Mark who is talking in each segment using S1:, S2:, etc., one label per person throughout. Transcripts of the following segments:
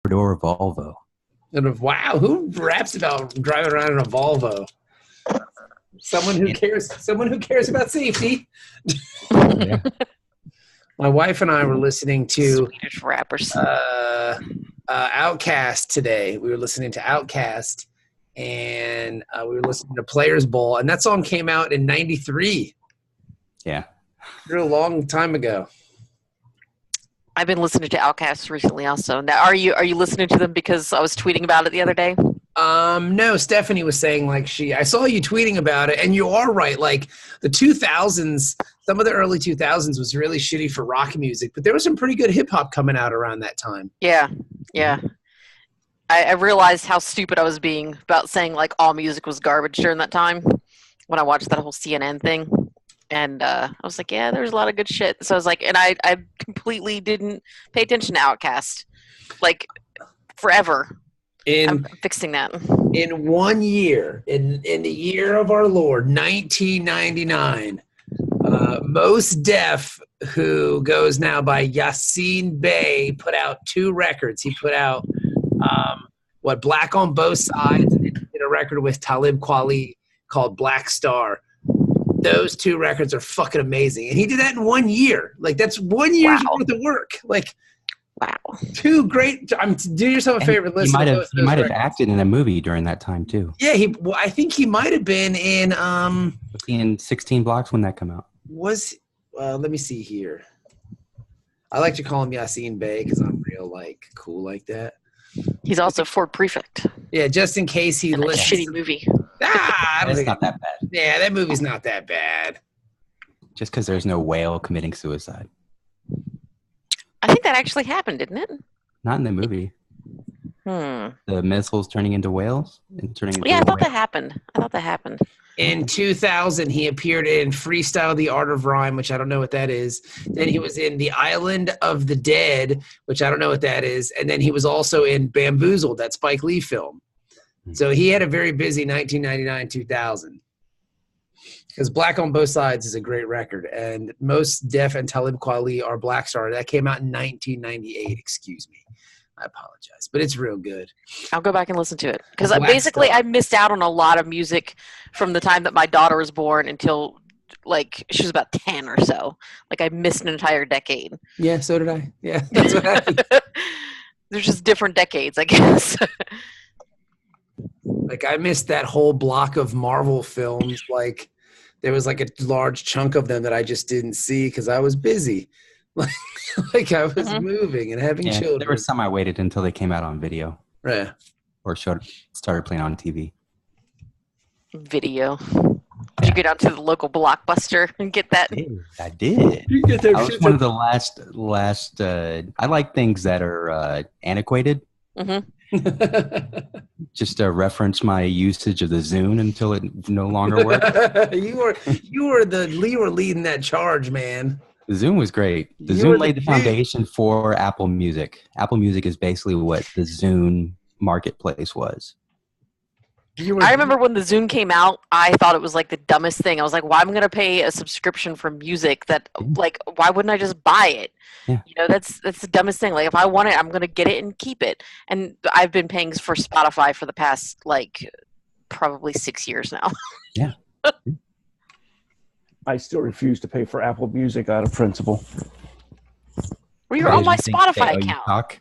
S1: Four-door Volvo.
S2: Wow, who raps about driving around in a Volvo? Someone who cares about safety.
S1: Yeah.
S2: My wife and I were listening to
S3: Swedish rappers.
S2: Outkast today. We were listening to Outkast, and we were listening to Players Ball, and that song came out in '93.
S1: Yeah.
S2: A real long time ago.
S3: I've been listening to Outkast recently also. Now, are you listening to them because I was tweeting about it the other day?
S2: No, Stephanie was saying I saw you tweeting about it, and you are right. Like the 2000s, some of the early 2000s was really shitty for rock music, but there was some pretty good hip hop coming out around that time.
S3: Yeah. I realized how stupid I was being about saying like all music was garbage during that time when I watched that whole CNN thing. And I was like, yeah, there's a lot of good shit. So I was like, and I completely didn't pay attention to Outkast, like forever. I'm fixing that.
S2: In 1 year, in the year of our Lord, 1999, Mos Def, who goes now by Yasin Bey, put out 2 records. He put out Black on Both Sides, and he did a record with Talib Kweli called Black Star. Those 2 records are fucking amazing. And he did that in 1 year. Like, that's 1 year's worth of work. Like,
S3: wow. 2
S2: great. Do yourself a favor. Listen.
S1: He might have acted in a movie during that time, too.
S2: Yeah, I think he might have been in...
S1: in 16 Blocks when that came out.
S2: Let me see here. I like to call him Yasin Bey because I'm real, cool like that.
S3: He's also Ford Prefect.
S2: Yeah, just in case he listens.
S3: Shitty movie.
S1: It's not that bad.
S2: Yeah, that movie's not that bad.
S1: Just because there's no whale committing suicide.
S3: I think that actually happened, didn't it?
S1: Not in the movie. The missiles turning into whales?
S3: I thought that happened.
S2: In 2000, he appeared in Freestyle the Art of Rhyme, which I don't know what that is. Then he was in The Island of the Dead, which I don't know what that is. And then he was also in Bamboozled, that Spike Lee film. So he had a very busy 1999-2000. Because Black on Both Sides is a great record. And Mos Def and Talib Kweli are Black Star. That came out in 1998. Excuse me. I apologize. But it's real good.
S3: I'll go back and listen to it. Because basically I missed out on a lot of music from the time that my daughter was born until she was about 10 or so. Like I missed an entire decade.
S2: Yeah, so did I. Yeah, that's what happened.
S3: There's just different decades, I guess.
S2: I missed that whole block of Marvel films. There was a large chunk of them that I just didn't see because I was busy. I was moving and having children.
S1: There were some I waited until they came out on video.
S2: Yeah.
S1: Or started playing on TV.
S3: Video. Did you get out to the local Blockbuster and get that?
S1: I did.
S2: You get that.
S1: I was one of the last. I like things that are antiquated. Just to reference my usage of the Zune until it no longer works.
S2: You were leading that charge, man.
S1: The Zune was great. The Zune laid the foundation for Apple Music. Apple Music is basically what the Zune marketplace was.
S3: I remember when the Zune came out, I thought it was the dumbest thing. I was like, why am I going to pay a subscription for music that why wouldn't I just buy it?
S1: Yeah.
S3: That's the dumbest thing. If I want it, I'm going to get it and keep it. And I've been paying for Spotify for the past probably 6 years now.
S1: Yeah.
S4: I still refuse to pay for Apple Music out of principle.
S3: Well, you're on my Spotify account.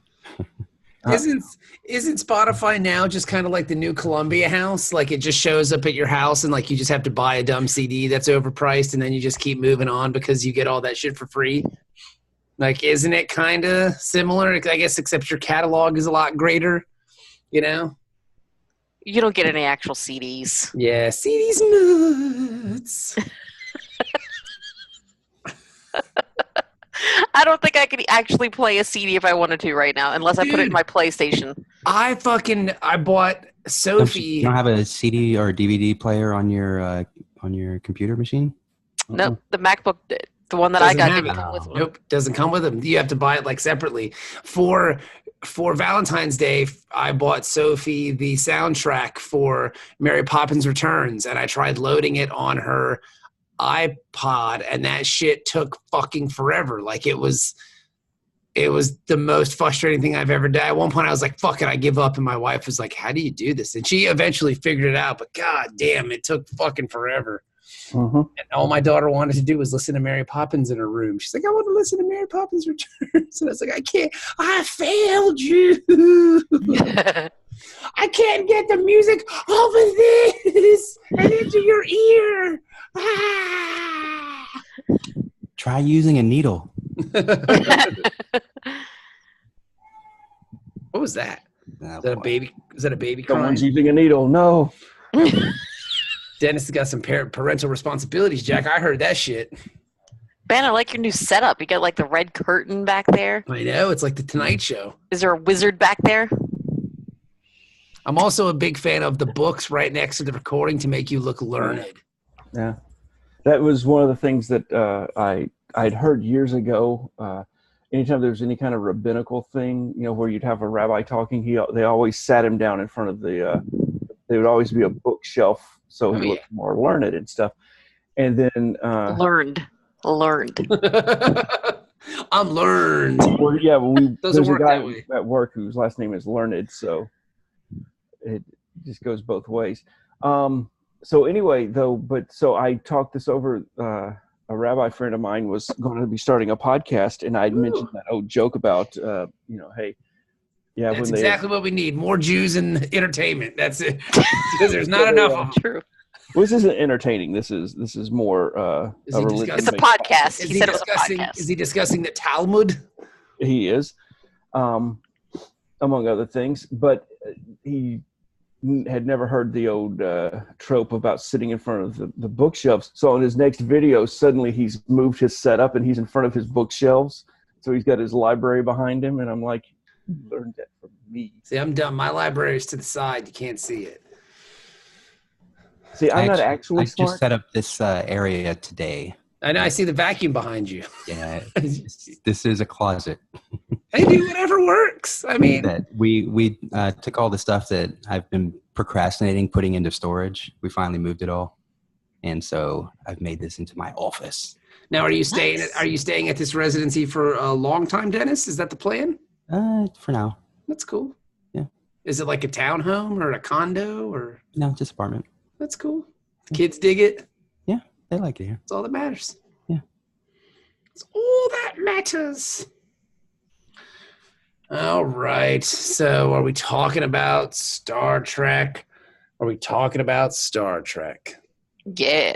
S2: Isn't Spotify now just kind of like the new Columbia House? It just shows up at your house and you just have to buy a dumb CD that's overpriced and then you just keep moving on because you get all that shit for free? Isn't it kind of similar? I guess except your catalog is a lot greater, You
S3: don't get any actual CDs.
S2: Yeah, CDs nuts.
S3: I don't think I could actually play a CD if I wanted to right now, unless I put it in my PlayStation.
S2: I bought Sophie.
S1: You don't have a CD or a DVD player on your computer machine?
S3: No, the MacBook, the one that I got, didn't come with one.
S2: Nope, doesn't come with them. You have to buy it separately. For Valentine's Day, I bought Sophie the soundtrack for Mary Poppins Returns, and I tried loading it on her iPod, and that shit took fucking forever. It It was the most frustrating thing I've ever done. At one point, I was like, fuck it, I give up. And my wife was like, how do you do this? And she eventually figured it out. But god damn, it took fucking forever.
S4: Mm-hmm.
S2: And all my daughter wanted to do was listen to Mary Poppins in her room. She's like, I want to listen to Mary Poppins Returns. And I was like, I can't. I failed you. I can't get the music over this and into your ear. Ah.
S1: Try using a needle.
S2: What was that?
S1: Oh,
S2: Is that a
S1: boy.
S2: baby? Is that a baby crying?
S4: Someone's using a needle. No.
S2: Dennis has got some parental responsibilities, Jack. I heard that shit.
S3: Ben, I like your new setup. You got like the red curtain back there.
S2: I know. It's like the Tonight Show.
S3: Is there a wizard back there?
S2: I'm also a big fan of the books right next to the recording to make you look learned.
S4: Yeah. That was one of the things that I'd heard years ago. Anytime there was any kind of rabbinical thing, where you'd have a rabbi talking, they always sat him down in front of there would always be a bookshelf so he looked more learned and stuff. And then
S3: Learned.
S2: I'm learned.
S4: Well, yeah,
S2: Doesn't
S4: there's a
S2: work
S4: guy
S2: that way.
S4: at work whose last name is Learned, so it just goes both ways. So anyway, so I talked this over. A rabbi friend of mine was going to be starting a podcast, and I'd mentioned that old joke about, hey, yeah,
S2: That's exactly what we need. More Jews in entertainment. That's it. Because there's not enough of them.
S3: True.
S4: Well, this isn't entertaining. This is more a religion.
S3: It's a podcast. He said it was a podcast.
S2: Is he discussing the Talmud?
S4: He is, among other things, but he had never heard the old trope about sitting in front of the bookshelves. So in his next video, suddenly he's moved his setup and he's in front of his bookshelves. So he's got his library behind him, and I'm like, you learned that from me.
S2: See, I'm done. My library's to the side. You can't see it.
S4: See, I'm not actually
S1: I
S4: smart.
S1: just set up this area today.
S2: I know. I see the vacuum behind you.
S1: Yeah, this is a closet.
S2: Hey, dude, whatever works. I mean,
S1: That we took all the stuff that I've been procrastinating putting into storage. We finally moved it all, and so I've made this into my office.
S2: now are you staying? Are you staying at this residency for a long time, Dennis? Is that the plan?
S1: For now,
S2: That's cool.
S1: Yeah.
S2: Is it like a townhome or a condo or?
S1: no, just apartment.
S2: That's cool. The kids dig it.
S1: Yeah, they like it here.
S2: That's all that matters.
S1: Yeah.
S2: It's all that matters. All right. So are we talking about Star Trek? Are we talking about Star Trek?
S3: Yeah.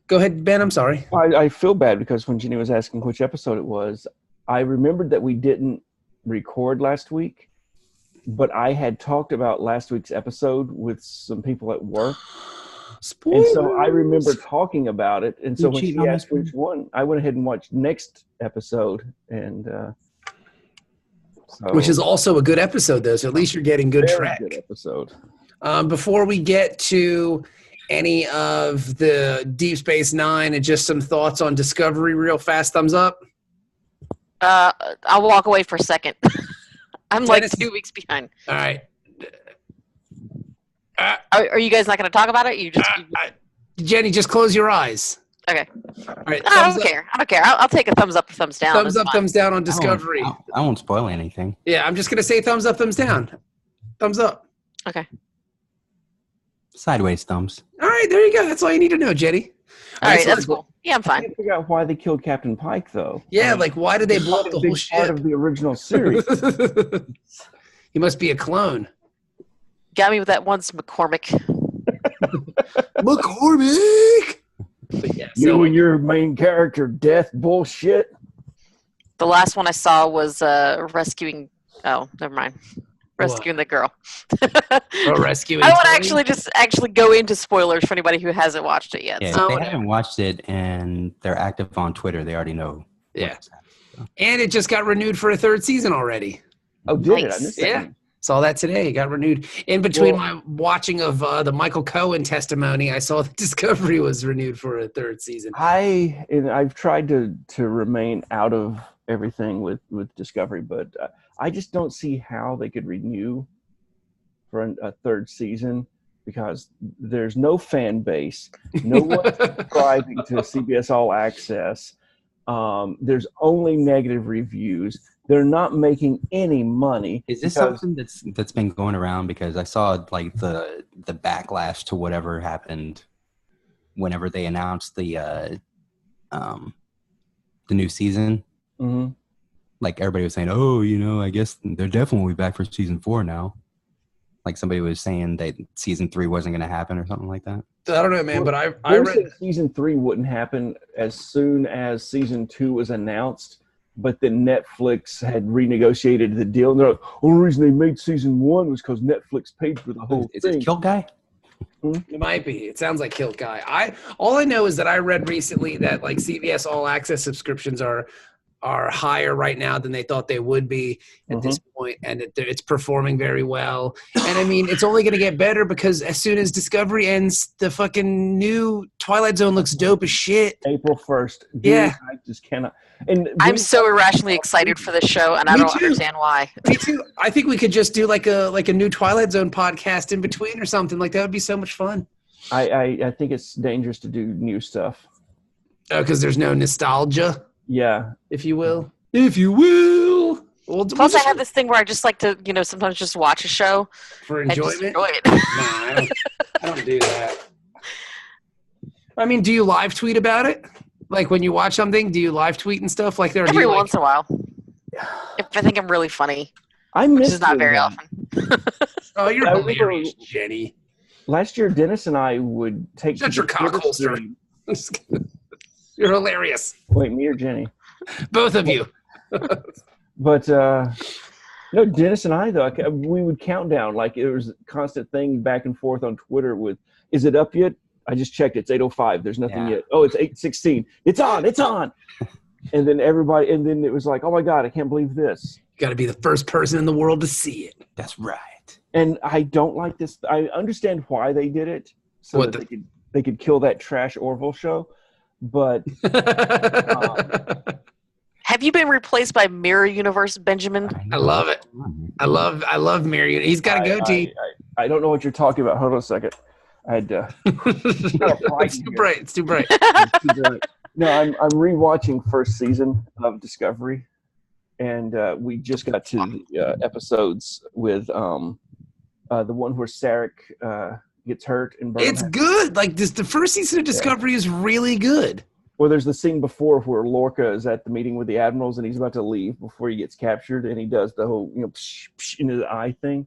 S2: Go ahead, Ben. I'm sorry.
S4: I feel bad because when Jenny was asking which episode it was, I remembered that we didn't record last week, but I had talked about last week's episode with some people at work.
S2: Spoilers.
S4: And so I remember talking about it. And so
S1: You
S4: when
S1: cheat
S4: she
S1: on
S4: asked
S1: this one?
S4: which one, I went ahead and watched next episode. And so
S2: Which is also a good episode, though. So at least you're getting good
S4: very
S2: track.
S4: good episode.
S2: Before we get to any of the Deep Space Nine and just some thoughts on Discovery, real fast, thumbs up.
S3: I'll walk away for a second. I'm like
S2: Dennis-
S3: 2 weeks behind.
S2: All right.
S3: Are you guys not going to talk about it? You just
S2: Jenny, just close your eyes.
S3: okay.
S2: All right.
S3: I don't care. I don't care. I'll take a thumbs up or thumbs down.
S2: Thumbs
S3: That's
S2: up,
S3: fine.
S2: thumbs down on Discovery.
S1: I won't spoil anything.
S2: Yeah, I'm just going to say thumbs up, thumbs down. Thumbs up.
S3: Okay.
S1: Sideways thumbs.
S2: All right, there you go. That's all you need to know, Jenny.
S3: All right,
S2: so
S3: that's cool. Yeah, I'm
S4: I
S3: fine.
S4: can't figure out why they killed Captain Pike, though.
S2: Yeah, like why did they blow up the
S4: Big
S2: whole
S4: part
S2: ship?
S4: of the original series.
S2: He must be a clone.
S3: Got me with that once, McCormick.
S2: McCormick. But yeah,
S4: You
S2: so
S4: and your main character, death bullshit.
S3: The last one I saw was rescuing. Oh, never mind. Rescuing the girl.
S2: rescuing.
S3: I would
S2: Tony?
S3: actually go into spoilers for anybody who hasn't watched it yet.
S1: Yeah,
S3: So
S1: if they haven't watched it and they're active on Twitter, they already know.
S2: Yeah.
S1: what's happening.
S2: And it just got renewed for a third season already.
S4: Oh, did it? I
S3: Nice.
S4: missed that.
S2: Yeah. Saw that today. It got renewed. In between my watching of the Michael Cohen testimony, I saw that Discovery was renewed for a third season.
S4: I've tried to remain out of everything with Discovery, but I just don't see how they could renew for a third season because there's no fan base, no one subscribing to CBS All Access. There's only negative reviews. They're not making any money.
S1: Is this something that's been going around? Because I saw like the backlash to whatever happened whenever they announced the new season.
S4: Mm-hmm.
S1: Like everybody was saying, "Oh, I guess they're definitely back for season 4 now." Like somebody was saying that season 3 wasn't going to happen or something like that.
S2: I don't know, man, but I
S4: They
S2: read
S4: said season 3 wouldn't happen as soon as season 2 was announced. But then Netflix had renegotiated the deal. And they're like, only reason they made season 1 was because Netflix paid for the whole
S1: Is
S4: thing.
S1: it Kill Guy?
S2: it might be. It sounds like Kilt Guy. All I know is that I read recently that like CBS All Access subscriptions are higher right now than they thought they would be at this point, and it's performing very well. And I mean, it's only going to get better because as soon as Discovery ends, the fucking new Twilight Zone looks dope as shit.
S4: April 1st. Dude,
S2: Yeah.
S4: I just cannot. And
S3: I'm so irrationally excited for this show, and I
S2: Me
S3: don't
S2: too.
S3: understand why.
S2: Me too. I think we could just do like a new Twilight Zone podcast in between or something. Like that would be so much fun.
S4: I think it's dangerous to do new stuff.
S2: Oh, because there's no nostalgia,
S4: Yeah.
S2: if you will. If you will. Well,
S3: Plus, I have this thing where I just like to, sometimes just watch a show
S2: for
S3: and just
S2: enjoyment.
S3: enjoy it.
S2: Nah, I don't do that. I mean, do you live tweet about it? Like when you watch something, do you live tweet and stuff like that? Or
S3: Every
S2: do you
S3: once in a while. If I think I'm really funny,
S4: I
S3: which
S4: miss
S3: is not very
S4: doing that.
S3: often.
S2: Oh, you're
S4: I remember-
S2: hilarious, Jenny.
S4: Last year, Dennis and I would take
S2: Shut
S4: to
S2: your
S4: the
S2: cock
S4: theater
S2: holster.
S4: screen-
S2: You're hilarious.
S4: Wait, me or Jenny?
S2: Both of you.
S4: But no, Dennis and I though, we would count down. Like it was a constant thing back and forth on Twitter with, "Is it up yet?" I just checked. It's 8:05. There's nothing
S1: Yeah.
S4: yet. Oh, it's 8:16. It's on. It's on. And then and then it was like, "Oh my God, I can't believe this."
S2: Got to be the first person in the world to see it.
S1: That's right.
S4: And I don't like this. I understand why they did it, so
S2: What
S4: that they could kill that trash Orville show. But
S3: Have you been replaced by Mirror Universe Benjamin?
S2: I love it. I love Marion. He's got a goatee.
S4: I don't know what you're talking about. Hold on a second. I had
S2: It's too bright. It's too bright.
S4: No, I'm rewatching first season of Discovery, and we just got to the episodes with the one where Sarek gets hurt and
S2: It's good. Like this, the first season of Discovery is really good.
S4: Well, there's the scene before where Lorca is at the meeting with the admirals and he's about to leave before he gets captured, and he does the whole psh, psh, into the eye thing.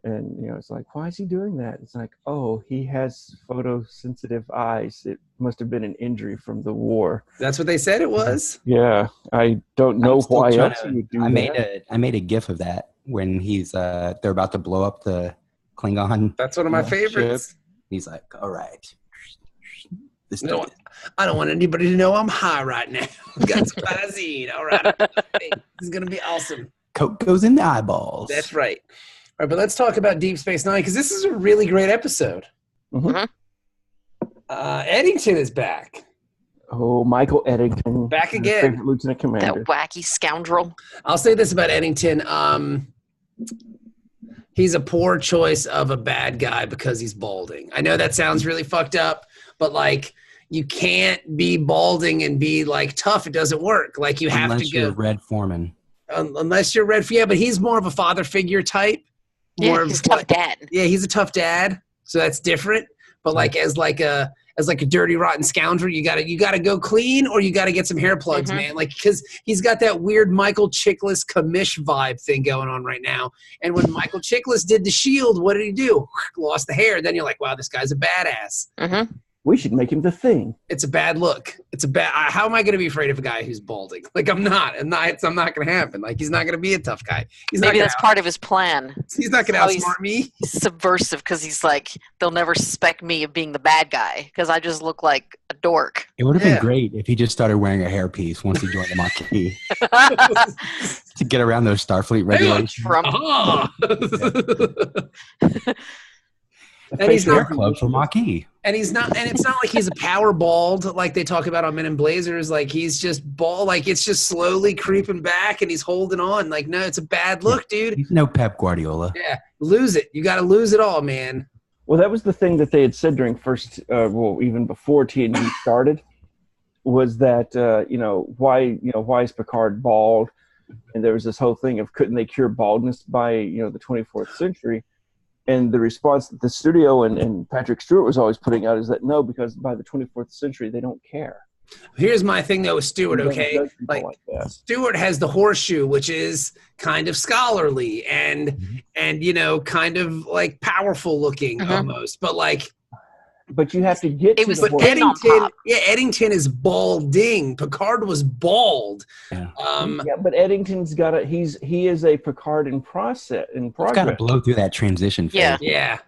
S4: And it's like, why is he doing that? It's like, oh, he has photosensitive eyes. It must have been an injury from the war.
S2: That's what they said it was.
S4: Yeah, I don't know why else he would do that.
S1: I made a GIF of that when they're about to blow up the Klingon.
S2: That's one of my favorites.
S1: He's like, all right.
S2: No, I don't want anybody to know I'm high right now. Got some Visine. All right. Hey, this is going to be awesome.
S1: Coke goes in the eyeballs.
S2: That's right. All right, but let's talk about Deep Space Nine because this is a really great episode.
S4: Mhm.
S2: Eddington is back.
S4: Oh, Michael Eddington.
S2: Back
S4: my
S2: again.
S4: favorite Lieutenant Commander.
S3: That wacky scoundrel.
S2: I'll say this about Eddington. He's a poor choice of a bad guy because he's balding. I know that sounds really fucked up, but like you can't be balding and be like tough. It doesn't work. Like you have
S1: Unless
S2: to
S1: you're
S2: go.
S1: Red Foreman.
S2: Unless you're Red. Yeah, but he's more of a father figure type.
S3: Yeah, he's a tough dad.
S2: Yeah, he's a tough dad, so that's different. But like as a dirty rotten scoundrel, you gotta go clean, or you gotta get some hair plugs, man. Like because he's got that weird Michael Chiklis commish vibe thing going on right now. And when Michael Chiklis did the Shield, what did he do? Lost the hair. Then you're like, wow, this guy's a badass.
S3: Mm-hmm.
S4: We should make him the Thing.
S2: It's a bad look. It's a bad. How am I going to be afraid of a guy who's balding? Like I'm not. It's not going to happen. Like he's not going to be a tough guy.
S3: Maybe that's part of his plan.
S2: He's not going to outsmart me.
S3: He's subversive because he's like, they'll never suspect me of being the bad guy because I just look like a dork.
S1: It would have been great if he just started wearing a hairpiece once he joined the Maquis to get around those Starfleet regulations.
S3: Trump.
S2: And he's
S1: Hair
S2: not
S1: club for Maquis.
S2: And it's not like he's a power bald like they talk about on Men in Blazers. Like he's just bald, like it's just slowly creeping back and he's holding on. Like, no, it's a bad look, dude.
S1: He's no Pep Guardiola.
S2: Yeah, lose it. You got to lose it all, man.
S4: Well, that was the thing that they had said during even before TNG started. was that why is Picard bald? And there was this whole thing of couldn't they cure baldness by the 24th century? And the response that the studio and Patrick Stewart was always putting out is that no, because by the 24th century they don't care.
S2: Here's my thing though with Stewart, okay?
S4: Like
S2: Stewart has the horseshoe, which is kind of scholarly and kind of like powerful looking almost,
S4: but you have to get to the
S2: but Eddington is balding. Picard was bald.
S1: Yeah.
S4: But Eddington's got he is a Picard in progress.
S1: He's got to blow through that transition phase.
S2: Yeah.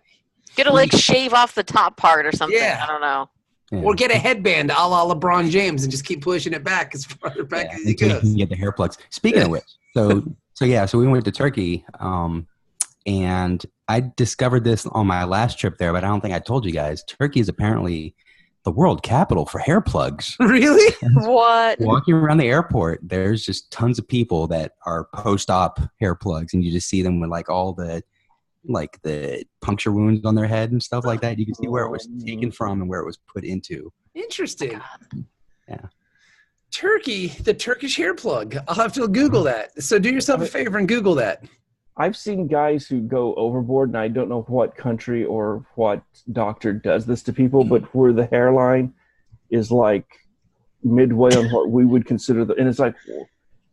S3: Get to shave off the top part or something.
S2: Yeah.
S3: I don't know.
S2: Yeah. Or get a headband a la LeBron James and just keep pushing it back as farther back as he goes.
S1: You can get the hair plugs. Speaking of which, so we went to Turkey, and I discovered this on my last trip there, but I don't think I told you guys. Turkey is apparently the world capital for hair plugs.
S2: Really?
S3: What?
S1: Walking around the airport, there's just tons of people that are post-op hair plugs, and you just see them with all the puncture wounds on their head and stuff like that. You can see where it was taken from and where it was put into.
S2: Interesting.
S1: Yeah.
S2: Turkey, the Turkish hair plug. I'll have to Google that. So do yourself a favor and Google that.
S4: I've seen guys who go overboard, and I don't know what country or what doctor does this to people, but where the hairline is midway on what we would consider and it's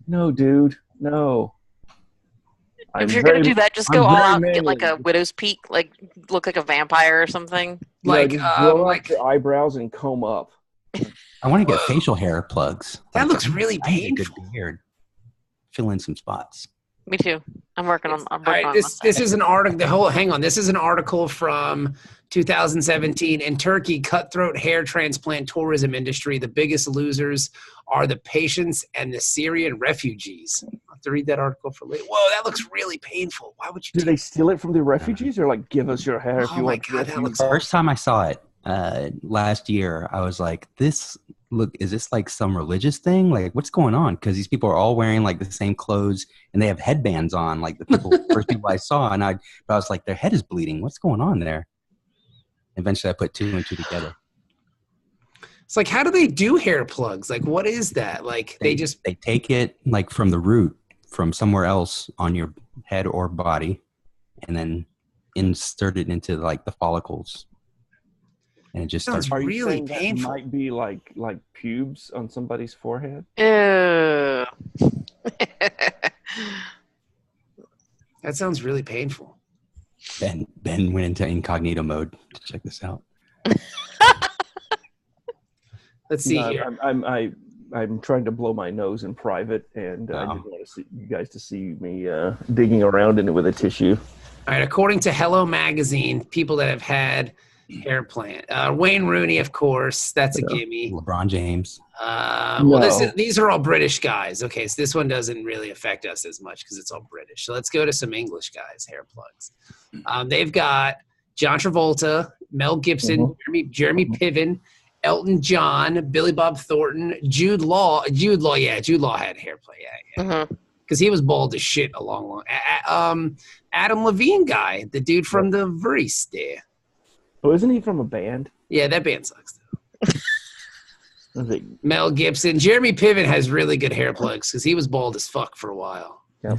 S4: no, dude, no.
S3: If you're going to do that, just go all out and get a widow's peak, look like a vampire or something.
S4: Just grow out the eyebrows and comb up.
S1: I want to get facial hair plugs.
S2: That looks really painful.
S1: Good beard. Fill in some spots.
S3: Me too. I'm working on.
S2: All right, this is an article. Hang on. This is an article from 2017. In Turkey, cutthroat hair transplant tourism industry. The biggest losers are the patients and the Syrian refugees. I'll have to read that article for later. Whoa, that looks really painful. Why would you?
S4: Do they steal it from the refugees, or give us your hair if you want?
S2: God, that looks
S1: First time I saw it last year, I was like, is this some religious thing? What's going on? Because these people are all wearing the same clothes and they have headbands on, the first people I saw, but I was like, their head is bleeding. What's going on there? Eventually I put two and two together.
S2: It's how do they do hair plugs? What is that? They
S1: take it from the root from somewhere else on your head or body and then insert it into the follicles. And it just starts
S2: really painful.
S4: That might be like pubes on somebody's forehead.
S3: Ew.
S2: That sounds really painful.
S1: Ben went into incognito mode to check this out.
S2: Let's see here.
S4: I'm trying to blow my nose in private, and I didn't want you guys to see me digging around in it with a tissue.
S2: All right. According to Hello Magazine, people that have had hair plant. Wayne Rooney, of course. That's a gimme.
S1: LeBron James.
S2: These are all British guys. Okay, so this one doesn't really affect us as much because it's all British. So let's go to some English guys, hair plugs. They've got John Travolta, Mel Gibson, Jeremy Piven, Elton John, Billy Bob Thornton, Jude Law. Jude Law had hair play. Yeah. Because he was bald as shit a long. Adam Levine guy, the dude from the Verse there.
S4: Oh, isn't he from a band?
S2: Yeah, that band sucks though. Mel Gibson. Jeremy Piven has really good hair plugs because he was bald as fuck for a while.
S4: Yep.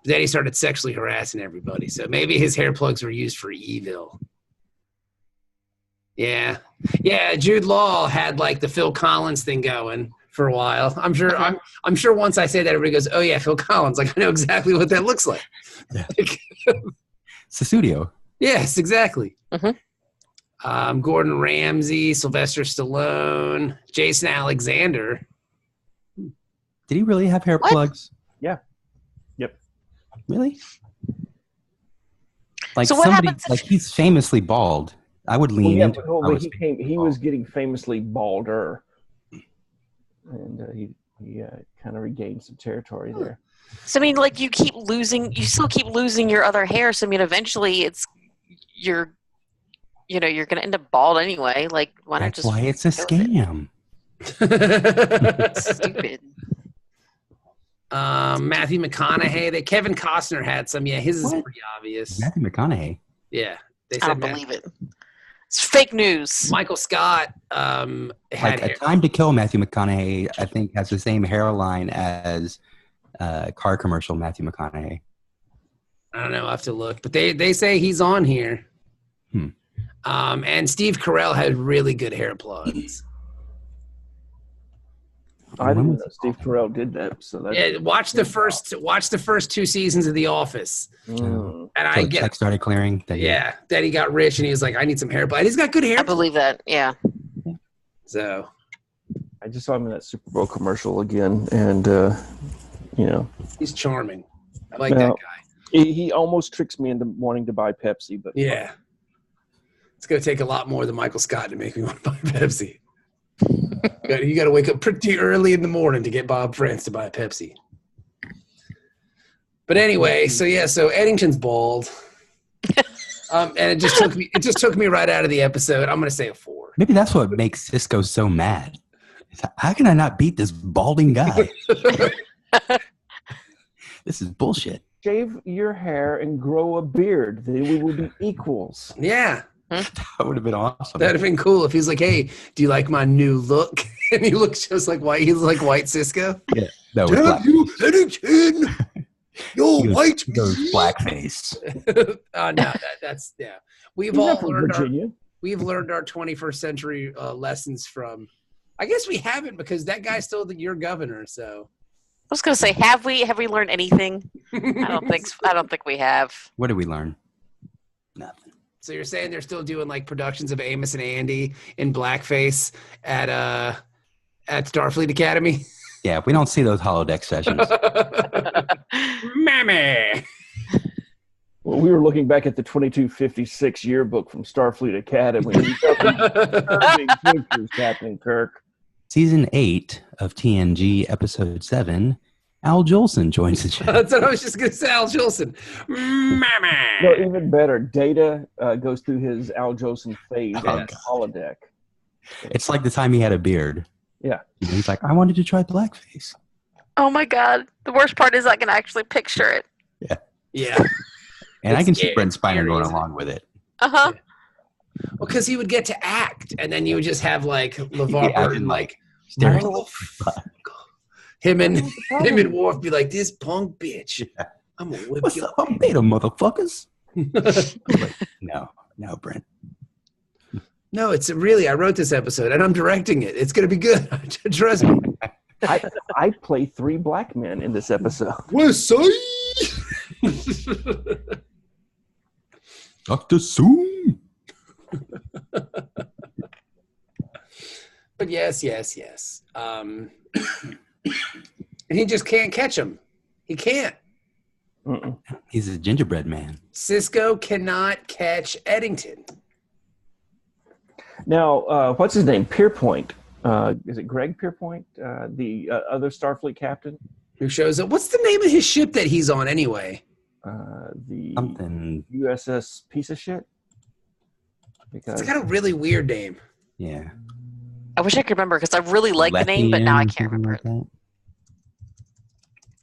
S2: Then he started sexually harassing everybody. So maybe his hair plugs were used for evil. Yeah. Yeah, Jude Law had the Phil Collins thing going for a while. I'm sure once I say that, everybody goes, oh yeah, Phil Collins. I know exactly what that looks like.
S1: Yeah. It's the studio.
S2: Yes, exactly. Gordon Ramsay, Sylvester Stallone, Jason Alexander.
S1: Did he really have hair plugs?
S4: Yeah. Yep.
S1: Really?
S3: So what happens?
S1: He's famously bald. I would lean into it.
S4: He was getting famously balder, and he kind of regained some territory there.
S3: So you still keep losing your other hair. So eventually you're going to end up bald anyway. Why not just?
S1: That's why it's a scam.
S3: Stupid.
S2: Matthew McConaughey. Kevin Costner had some. Yeah, his is pretty obvious.
S1: Matthew McConaughey.
S2: Yeah,
S3: I don't believe it. It's fake news.
S2: Michael Scott had
S1: Like A Time to Kill Matthew McConaughey, I think, has the same hairline as car commercial Matthew McConaughey.
S2: I don't know. I have to look, but they say he's on here. And Steve Carell had really good hair plugs.
S4: I didn't know Steve Carell did that. So that's
S2: watch the first 2 seasons of The Office.
S4: Mm.
S2: And
S1: So check started clearing.
S2: That he got rich and he was like, I need some hair plugs. He's got good hair.
S3: I believe that. Yeah.
S2: So
S4: I just saw him in that Super Bowl commercial again, and
S2: he's charming. I like that guy.
S4: He almost tricks me into wanting to buy Pepsi, but
S2: yeah, it's gonna take a lot more than Michael Scott to make me want to buy Pepsi. You got to wake up pretty early in the morning to get Bob France to buy a Pepsi. But anyway, so Eddington's bald, and it just took me right out of the episode. I'm gonna say a 4.
S1: Maybe that's what makes Sisko so mad. How can I not beat this balding guy? This is bullshit.
S4: shave your hair and grow a beard. Then we will be equals.
S2: Yeah.
S1: That would have been awesome.
S2: That'd have been cool if he's like, "Hey, do you like my new look?" And he looks just like white. He's like white Sisko.
S1: Yeah, no,
S2: Damn you, Eddington! You're white.
S1: He goes blackface.
S2: No, that's yeah. We've learned our 21st century lessons from. I guess we haven't because that guy's still your governor. So
S3: I was gonna say, have we learned anything? I don't think we have.
S1: What did we learn? Nothing.
S2: So you're saying they're still doing like productions of Amos and Andy in blackface at Starfleet Academy?
S1: Yeah, we don't see those holodeck sessions.
S2: Mammy.
S4: Well, we were looking back at the 2256 yearbook from Starfleet Academy. Pictures, Captain Kirk.
S1: Season 8 of TNG, Episode 7, Al Jolson joins the chat.
S2: That's what I was just going to say, Al Jolson. Mammy.
S4: No, even better. Data goes through his Al Jolson phase on the holodeck.
S1: It's like the time he had a beard.
S4: Yeah.
S1: He's like, I wanted to try blackface.
S3: Oh my God. The worst part is I can actually picture it.
S1: Yeah.
S2: Yeah.
S1: And I can see
S2: Scary.
S1: Brent Spiner
S2: Scary,
S1: going
S2: isn't it?
S1: along with it.
S3: Uh-huh.
S2: Yeah. Well, because he would get to act, and then you would just have like LeVar
S1: Yeah,
S2: Burton, like
S1: staring.
S2: him and Worf be like, "This punk bitch,
S1: Yeah.
S2: I'm gonna whip
S1: What's
S2: you."
S1: up, beta motherfuckers? Like, no, Brent.
S2: No, it's really. I wrote this episode, and I'm directing it. It's gonna be good. Trust me.
S4: I play 3 black men in this episode.
S2: West Side.
S1: Dr. Zoom.
S2: But yes. And he just can't catch him. He can't.
S4: Mm-mm.
S1: He's a gingerbread man.
S2: Sisko cannot catch Eddington.
S4: Now, what's his name? Pierpoint. Is it Greg Pierpoint? The other Starfleet captain?
S2: Who shows up? What's the name of his ship that he's on anyway?
S4: The
S1: Something.
S4: USS piece of shit? Because
S2: It's got a really weird name.
S1: Yeah.
S3: I wish I could remember because I really like the name, but now I can't
S1: Something
S3: remember
S1: like
S3: it.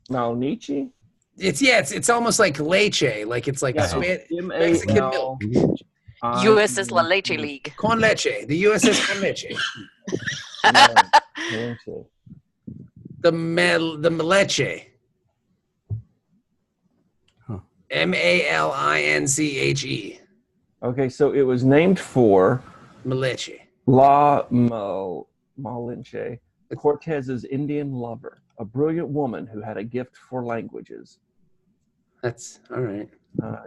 S1: that.
S4: Malnichi?
S2: It's almost like leche, like it's like Mexican milk.
S3: USS La Leche League.
S2: Con leche, the USS Con leche, the Maleche,
S1: Huh.
S2: Malinche,
S4: Okay, so it was named for
S2: Maleche.
S4: La Malinche, Cortez's Indian lover, a brilliant woman who had a gift for languages.
S2: That's all right.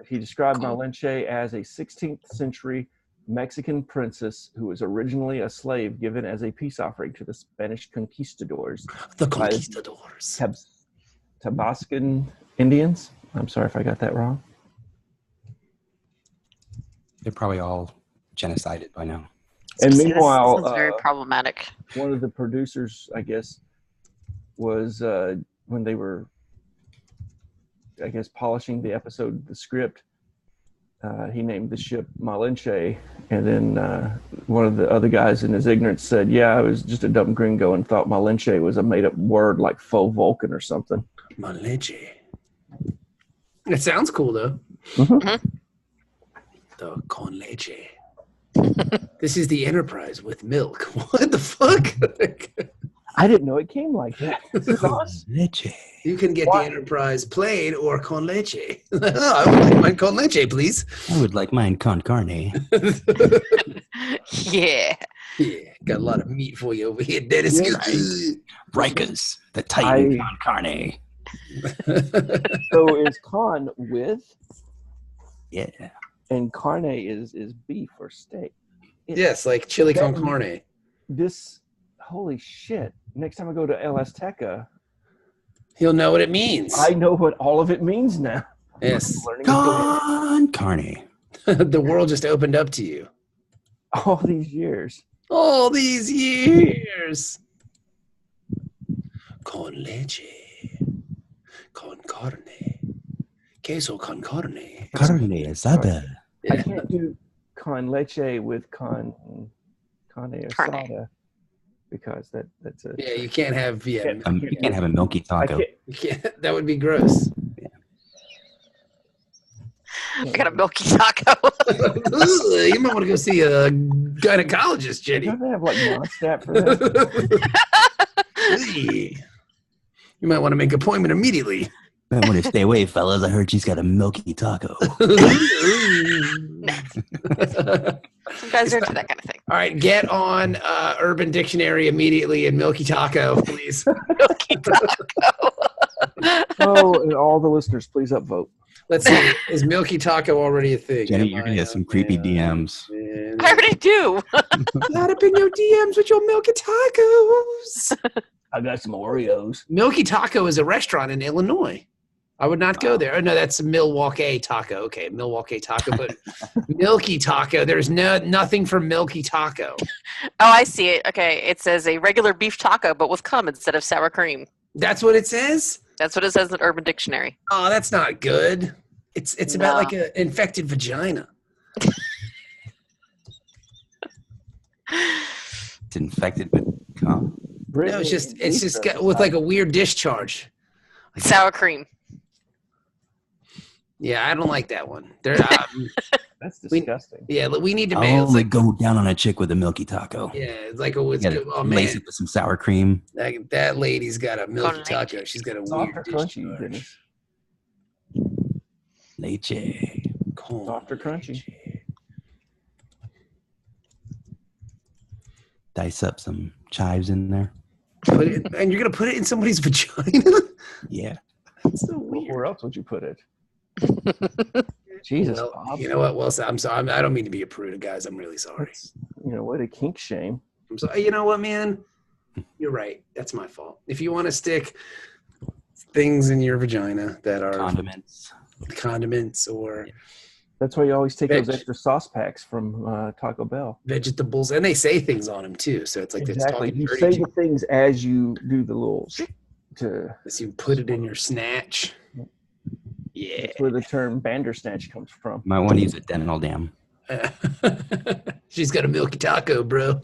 S4: He described Malinche as a 16th century Mexican princess who was originally a slave given as a peace offering to the Spanish conquistadors.
S2: The conquistadors.
S4: Tabascan Indians. I'm sorry if I got that wrong.
S1: They're probably all genocided by now.
S4: And
S3: This
S4: meanwhile,
S3: sounds very problematic.
S4: one of the producers, I guess, was when they were, I guess, polishing the episode, the script, he named the ship Malinche, and then one of the other guys in his ignorance said, yeah, I was just a dumb gringo and thought Malinche was a made-up word like faux Vulcan or something.
S2: Maleche. It sounds cool though.
S4: Mm-hmm.
S2: The con leche. This is the Enterprise with milk. What the fuck?
S4: I didn't know it came like that. This is awesome.
S1: Leche.
S2: You can get
S4: What?
S2: the Enterprise plain or con leche. I would like mine con leche, please.
S1: I would like mine con carne.
S3: Yeah.
S2: Yeah, got a lot of meat for you over here, Dennis.
S4: Yeah,
S1: Rikers, the Titan
S4: I-
S1: con carne.
S4: So is con with,
S1: Yeah.
S4: and carne is beef or steak.
S2: Yes, like chili con carne.
S4: This, holy shit. Next time I go to El Azteca,
S2: He'll know what it means.
S4: I know what all of it means now.
S2: Yes.
S4: I'm learning
S1: Con carne.
S2: The world just opened up to you.
S4: all these years.
S2: All these years. Con leche. Con carne. Queso con carne.
S1: Carne asada.
S4: I can't do con leche with con asada because that's a.
S2: Yeah, you can't have. Yeah,
S1: You can't have a milky
S4: I
S1: taco.
S4: can't,
S2: you can't, that would be gross.
S3: I got a milky taco.
S2: You might want to go see a gynecologist, Jenny.
S4: don't they have like non-stap for that?
S2: You might want to make an appointment immediately.
S1: I want to stay away, fellas. I heard she's got a milky taco.
S3: Some guys are into that kind of thing.
S2: All right, get on Urban Dictionary immediately and Milky Taco, please.
S3: Milky taco.
S4: Oh, and all the listeners, please upvote.
S2: Let's see. Is Milky Taco already a thing?
S1: Jenny, you're gonna get some creepy DMs.
S3: I already do.
S2: Got up in your DMs with your Milky Tacos.
S4: I got some Oreos.
S2: Milky Taco is a restaurant in Illinois. I would not go there. Oh, no, that's Milwaukee Taco. Okay, Milwaukee Taco, but Milky Taco. There's nothing for Milky Taco.
S3: Oh, I see it. Okay, it says a regular beef taco, but with cum instead of sour cream.
S2: That's what it says?
S3: That's what it says in Urban Dictionary.
S2: Oh, that's not good. It's about
S3: No.
S2: like an infected vagina.
S1: It's infected with cum.
S2: No, it's just got, with like a weird discharge.
S3: Sour cream.
S2: Yeah, I don't like that one.
S4: That's disgusting.
S2: Yeah, we need to
S1: I'll
S2: make
S1: only go down on a chick with a milky taco.
S2: yeah, it's like oh
S1: Lace
S2: man,
S1: it with some sour cream.
S2: that lady's got a milky
S3: Con
S2: taco.
S3: leche.
S2: She's got a
S4: Soft or
S2: weird
S4: crunchy,
S2: discharge.
S4: Dennis?
S1: Leche.
S2: Con
S4: Soft or crunchy?
S2: leche.
S1: Dice up some chives in there.
S2: Put it, and you're gonna put it in somebody's vagina?
S1: Yeah.
S2: That's so weird.
S4: Where else would you put it? Jesus,
S2: Well,
S4: Bob.
S2: you know what? Well, I'm sorry. I don't mean to be a prude, guys. I'm really sorry.
S4: You know what a kink shame.
S2: I'm sorry. You know what, man? You're right. That's my fault. If you want to stick things in your vagina that are condiments or
S4: That's why you always take
S2: Veg.
S4: those extra sauce packs from Taco Bell.
S2: vegetables, and they say things on them too, so it's like they're
S4: Exactly.
S2: talking
S4: You
S2: dirty
S4: say
S2: to
S4: the things as you do the little to.
S2: you. You put it in your snatch. Yeah.
S4: That's where the term bandersnatch comes from.
S1: Might want to use a dental dam.
S2: She's got a milky taco, bro.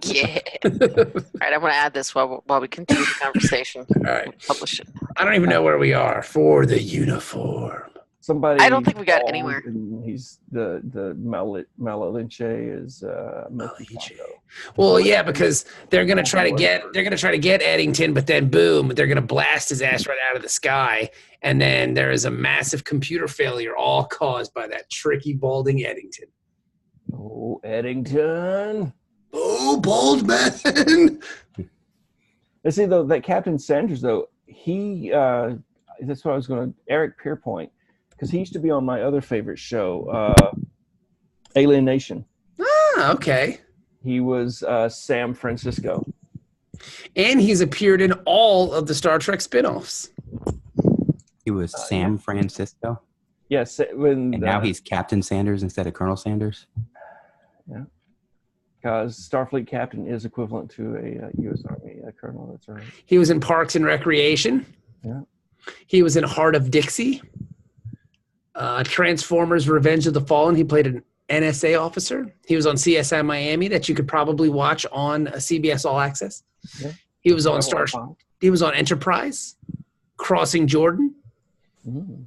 S3: Yeah. All right, I'm going to add this while we continue the conversation.
S2: All right.
S3: We'll publish it.
S2: I don't even know where we are for the uniform.
S4: Somebody.
S3: I don't think we got
S4: called
S3: anywhere.
S4: and He's the Malalinche is milky
S2: Malalinche.
S4: taco.
S2: Well, yeah, because they're gonna try to get Eddington, but then boom, they're gonna blast his ass right out of the sky, and then there is a massive computer failure, all caused by that tricky balding Eddington.
S4: Oh, Eddington.
S2: Oh, bald man!
S4: Let's see though that Captain Sanders though he that's what I was going to Eric Pierpoint because he used to be on my other favorite show, Alien Nation.
S2: Ah, okay.
S4: He was Sam Francisco.
S2: And he's appeared in all of the Star Trek spinoffs.
S1: He was Sam Francisco.
S4: Yes,
S1: And now he's Captain Sanders instead of Colonel Sanders.
S4: because Starfleet Captain is equivalent to a U.S. Army colonel. That's right.
S2: He was in Parks and Recreation.
S4: Yeah.
S2: He was in Heart of Dixie. Transformers: Revenge of the Fallen. He played an NSA officer. He was on CSI Miami, that you could probably watch on CBS All Access.
S4: Yeah.
S2: He was on He was on Enterprise, Crossing Jordan,
S4: Mm.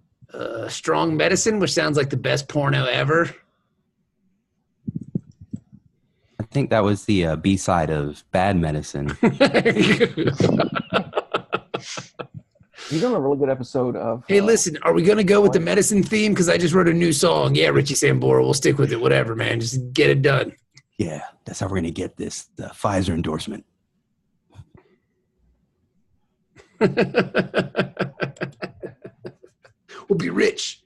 S2: Strong Medicine, which sounds like the best porno ever.
S1: think that was the B-side of Bad Medicine.
S4: You done a really good episode of.
S2: Hey, listen, are we gonna go with the medicine theme? Because I just wrote a new song. Yeah, Richie Sambora, we'll stick with it. Whatever, man. Just get it done.
S1: Yeah, that's how we're gonna get this Pfizer endorsement.
S2: We'll be rich.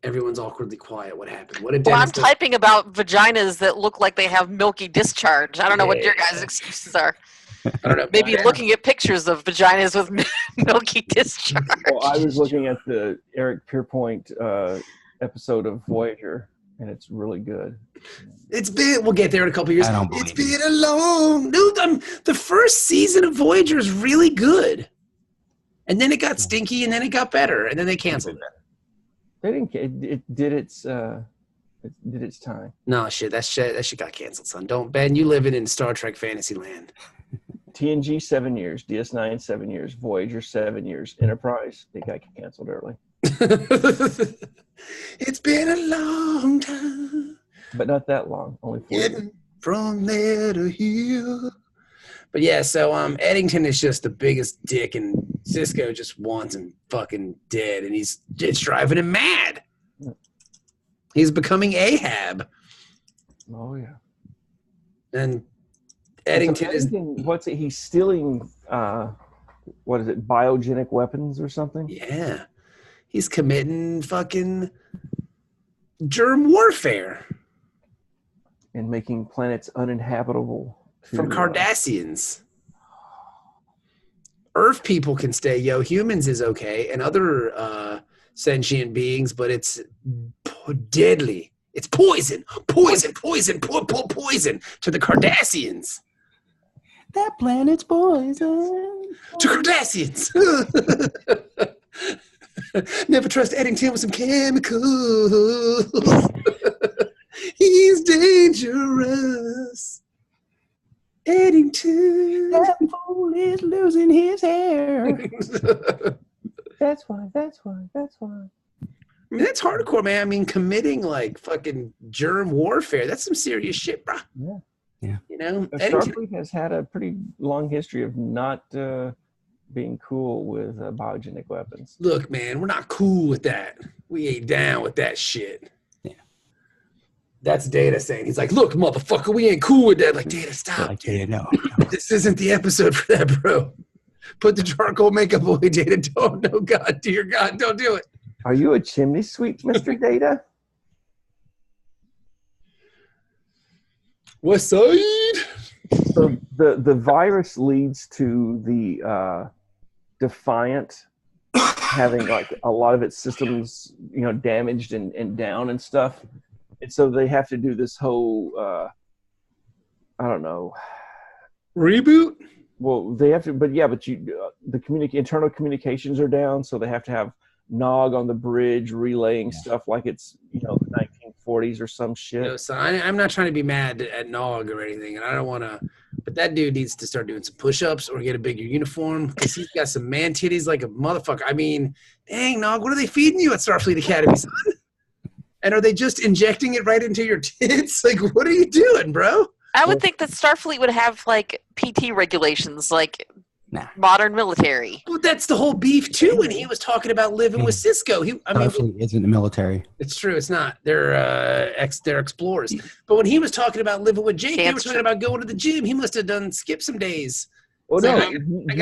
S2: Everyone's awkwardly quiet. What happened? What did
S3: Well,
S2: Dennis
S3: I'm
S2: do?
S3: typing about vaginas that look like they have milky discharge. I don't know what your guys' excuses are.
S2: I don't know.
S3: Maybe looking at pictures of vaginas with milky discharge.
S4: Well, I was looking at the Eric Pierpoint episode of Voyager, and it's really good.
S2: It's been. We'll get there in a couple of years.
S1: I don't
S2: It's
S1: believe
S2: been a long. Dude, the first season of Voyager is really good, and then it got stinky, and then it got better, and then they canceled it.
S4: They didn't. It did its time.
S2: No shit. That shit got canceled, son. Don't Ben. You living in Star Trek fantasy land.
S4: TNG 7 years, DS9 7 years, Voyager 7 years, Enterprise they got canceled early.
S2: It's been a long time.
S4: But not that long, only 4 years.
S2: Getting from there to here. But yeah, so Eddington is just the biggest dick, and Sisko just wants him fucking dead, and it's driving him mad. He's becoming Ahab,
S4: Oh yeah.
S2: and Eddington is
S4: what's it? He's stealing what is it? Biogenic weapons or something?
S2: yeah, he's committing fucking germ warfare
S4: And making planets uninhabitable
S2: from Cardassians. Earth people can stay, humans is okay, and other sentient beings, but it's deadly. It's poison to the Cardassians.
S1: That planet's poison.
S2: To Cardassians. Never trust Eddington with some chemicals. He's dangerous. Eddington.
S1: That fool is losing his hair.
S4: That's why.
S2: I mean, that's hardcore, man. I mean, committing like fucking germ warfare. That's some serious shit, bro.
S4: Yeah.
S2: You know?
S4: Starfleet has had a pretty long history of not being cool with biogenic weapons.
S2: Look, man, we're not cool with that. We ain't down with that shit.
S1: Yeah.
S2: That's Data saying. He's like, look, motherfucker, we ain't cool with that. Like, Data, stop.
S1: Like, yeah, no.
S2: This isn't the episode for that, bro. Put the charcoal makeup away, Data. Don't, no, God, dear God, don't do it.
S4: Are you a chimney sweep, Mr. Data?
S2: West Side.
S4: So the virus leads to the Defiant having like a lot of its systems, damaged and down and stuff. And so they have to do this whole, I don't know.
S2: Reboot?
S4: Well, they have to, but the internal communications are down, so they have to have Nog on the bridge relaying stuff like it's, the 1940s or some shit.
S2: No, so I'm not trying to be mad at Nog or anything, and I don't want to, but that dude needs to start doing some push-ups or get a bigger uniform because he's got some man titties like a motherfucker. I mean, dang, Nog, what are they feeding you at Starfleet Academy, son? And are they just injecting it right into your tits? Like, what are you doing, bro?
S3: I would think that Starfleet would have like PT regulations, like modern military.
S2: Well, that's the whole beef too. When he was talking about living with Sisko,
S1: Starfleet isn't the military.
S2: It's true. It's not. They're explorers. But when he was talking about living with Jake, they were talking about going to the gym. He must have skip some days.
S4: Well,
S2: So
S4: no,
S2: I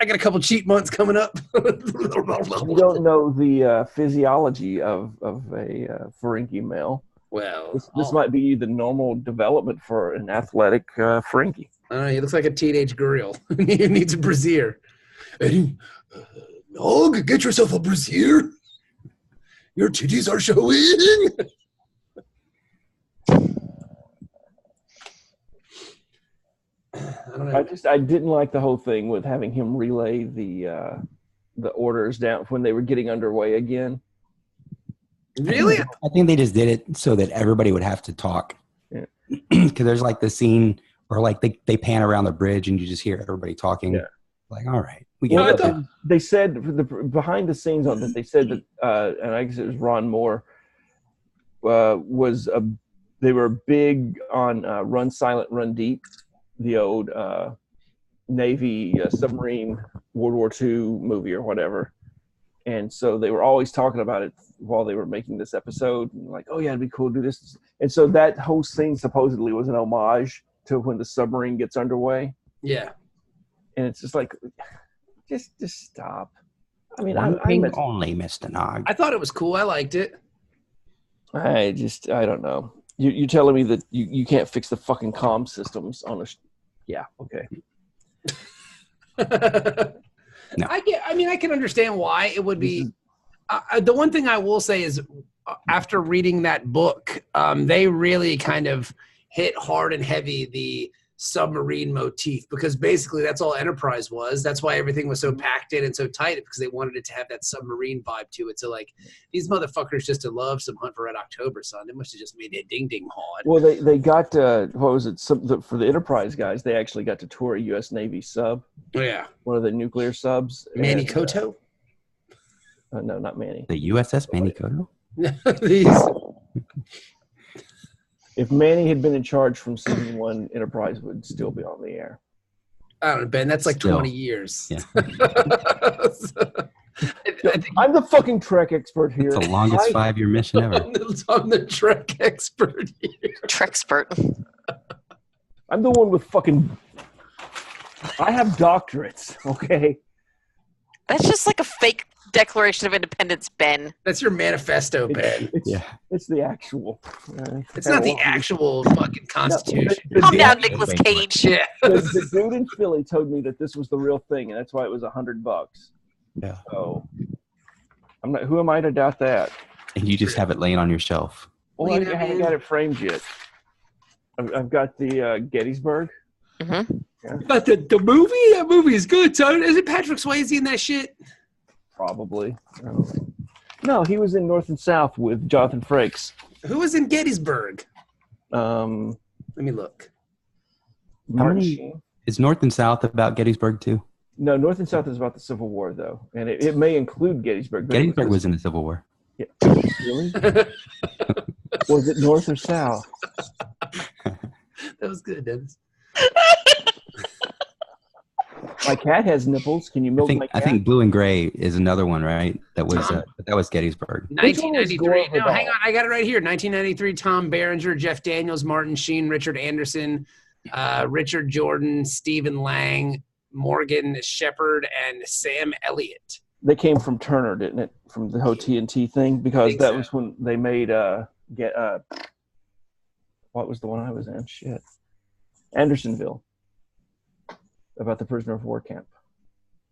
S2: got a couple cheat months coming up.
S4: You don't know the physiology of a Ferengi male.
S2: Well,
S4: This might be the normal development for an athletic Ferengi.
S2: he looks like a teenage girl. He needs a brassiere. Nog, get yourself a brassiere. Your titties are showing. I don't know.
S4: I didn't like the whole thing with having him relay the orders down when they were getting underway again.
S2: Really?
S1: I think they just did it so that everybody would have to talk.
S4: Yeah.
S1: Because there's like the scene where like they pan around the bridge and you just hear everybody talking.
S4: Yeah.
S1: Like, all right, we get it.
S4: They said behind the scenes on that they said that, and I guess it was Ron Moore. they were big on Run Silent, Run Deep, the old Navy submarine World War II movie or whatever. And so they were always talking about it while they were making this episode. And like, oh yeah, it'd be cool to do this. And so that whole scene supposedly was an homage to when the submarine gets underway.
S2: Yeah.
S4: And it's just like, just stop. I mean,
S1: One thing only, Mr. Nog.
S2: I thought it was cool. I liked it.
S4: I don't know. You're telling me that you can't fix the fucking comm systems on a... Yeah, okay.
S1: No.
S2: I can understand why it would be. The one thing I will say is, after reading that book, they really kind of hit hard and heavy the submarine motif, because basically that's all Enterprise was. That's why everything was so packed in and so tight, because they wanted it to have that submarine vibe to it. So like, these motherfuckers just to love some Hunt for Red October, son. They must have just made it ding ding hard.
S4: Well, they got what was it? For the Enterprise guys, they actually got to tour a U.S. Navy sub.
S2: Oh yeah,
S4: one of the nuclear subs.
S2: Manny Koto.
S4: No, not Manny.
S1: The USS Manny Koto.
S4: If Manny had been in charge from season 1, Enterprise would still be on the air.
S2: I don't know, Ben. That's like 20 years.
S1: Yeah.
S4: I'm the fucking Trek expert here.
S1: It's the longest 5-year mission ever.
S2: I'm the Trek expert here.
S3: Trekspert.
S4: I'm the one with fucking... I have doctorates, okay?
S3: That's just like a fake Declaration of Independence, Ben.
S2: That's your manifesto, Ben.
S4: It's the actual.
S2: It's not the actual fucking Constitution.
S3: Calm down, Nicolas Cage.
S2: Yeah.
S4: The dude in Philly told me that this was the real thing, and that's why it was $100.
S1: Yeah.
S4: So, I'm not. Who am I to doubt that?
S1: And you just have it laying on your shelf.
S4: Well, I haven't got it framed yet. I've got the Gettysburg.
S3: Mm-hmm.
S2: Yeah. But the movie? That movie is good, son. Is it Patrick Swayze in that shit?
S4: Probably. No, he was in North and South with Jonathan Frakes.
S2: Who was in Gettysburg?
S4: Let
S2: me look.
S1: Is North and South about Gettysburg too?
S4: No, North and South is about the Civil War, though. And it may include Gettysburg.
S1: Gettysburg was in the Civil War.
S4: Yeah. Really? Was it North or South?
S2: That was good, Dennis.
S4: My cat has nipples. Can you milk my cat?
S1: I think Blue and Gray is another one, right? That was Gettysburg.
S2: 1993. No, hang on. I got it right here. 1993. Tom Berenger, Jeff Daniels, Martin Sheen, Richard Anderson, Richard Jordan, Stephen Lang, Morgan Shepard, and Sam Elliott.
S4: They came from Turner, didn't it? From the whole TNT thing, because that was when they made what was the one I was in? Shit, Andersonville. About the prisoner of war camp.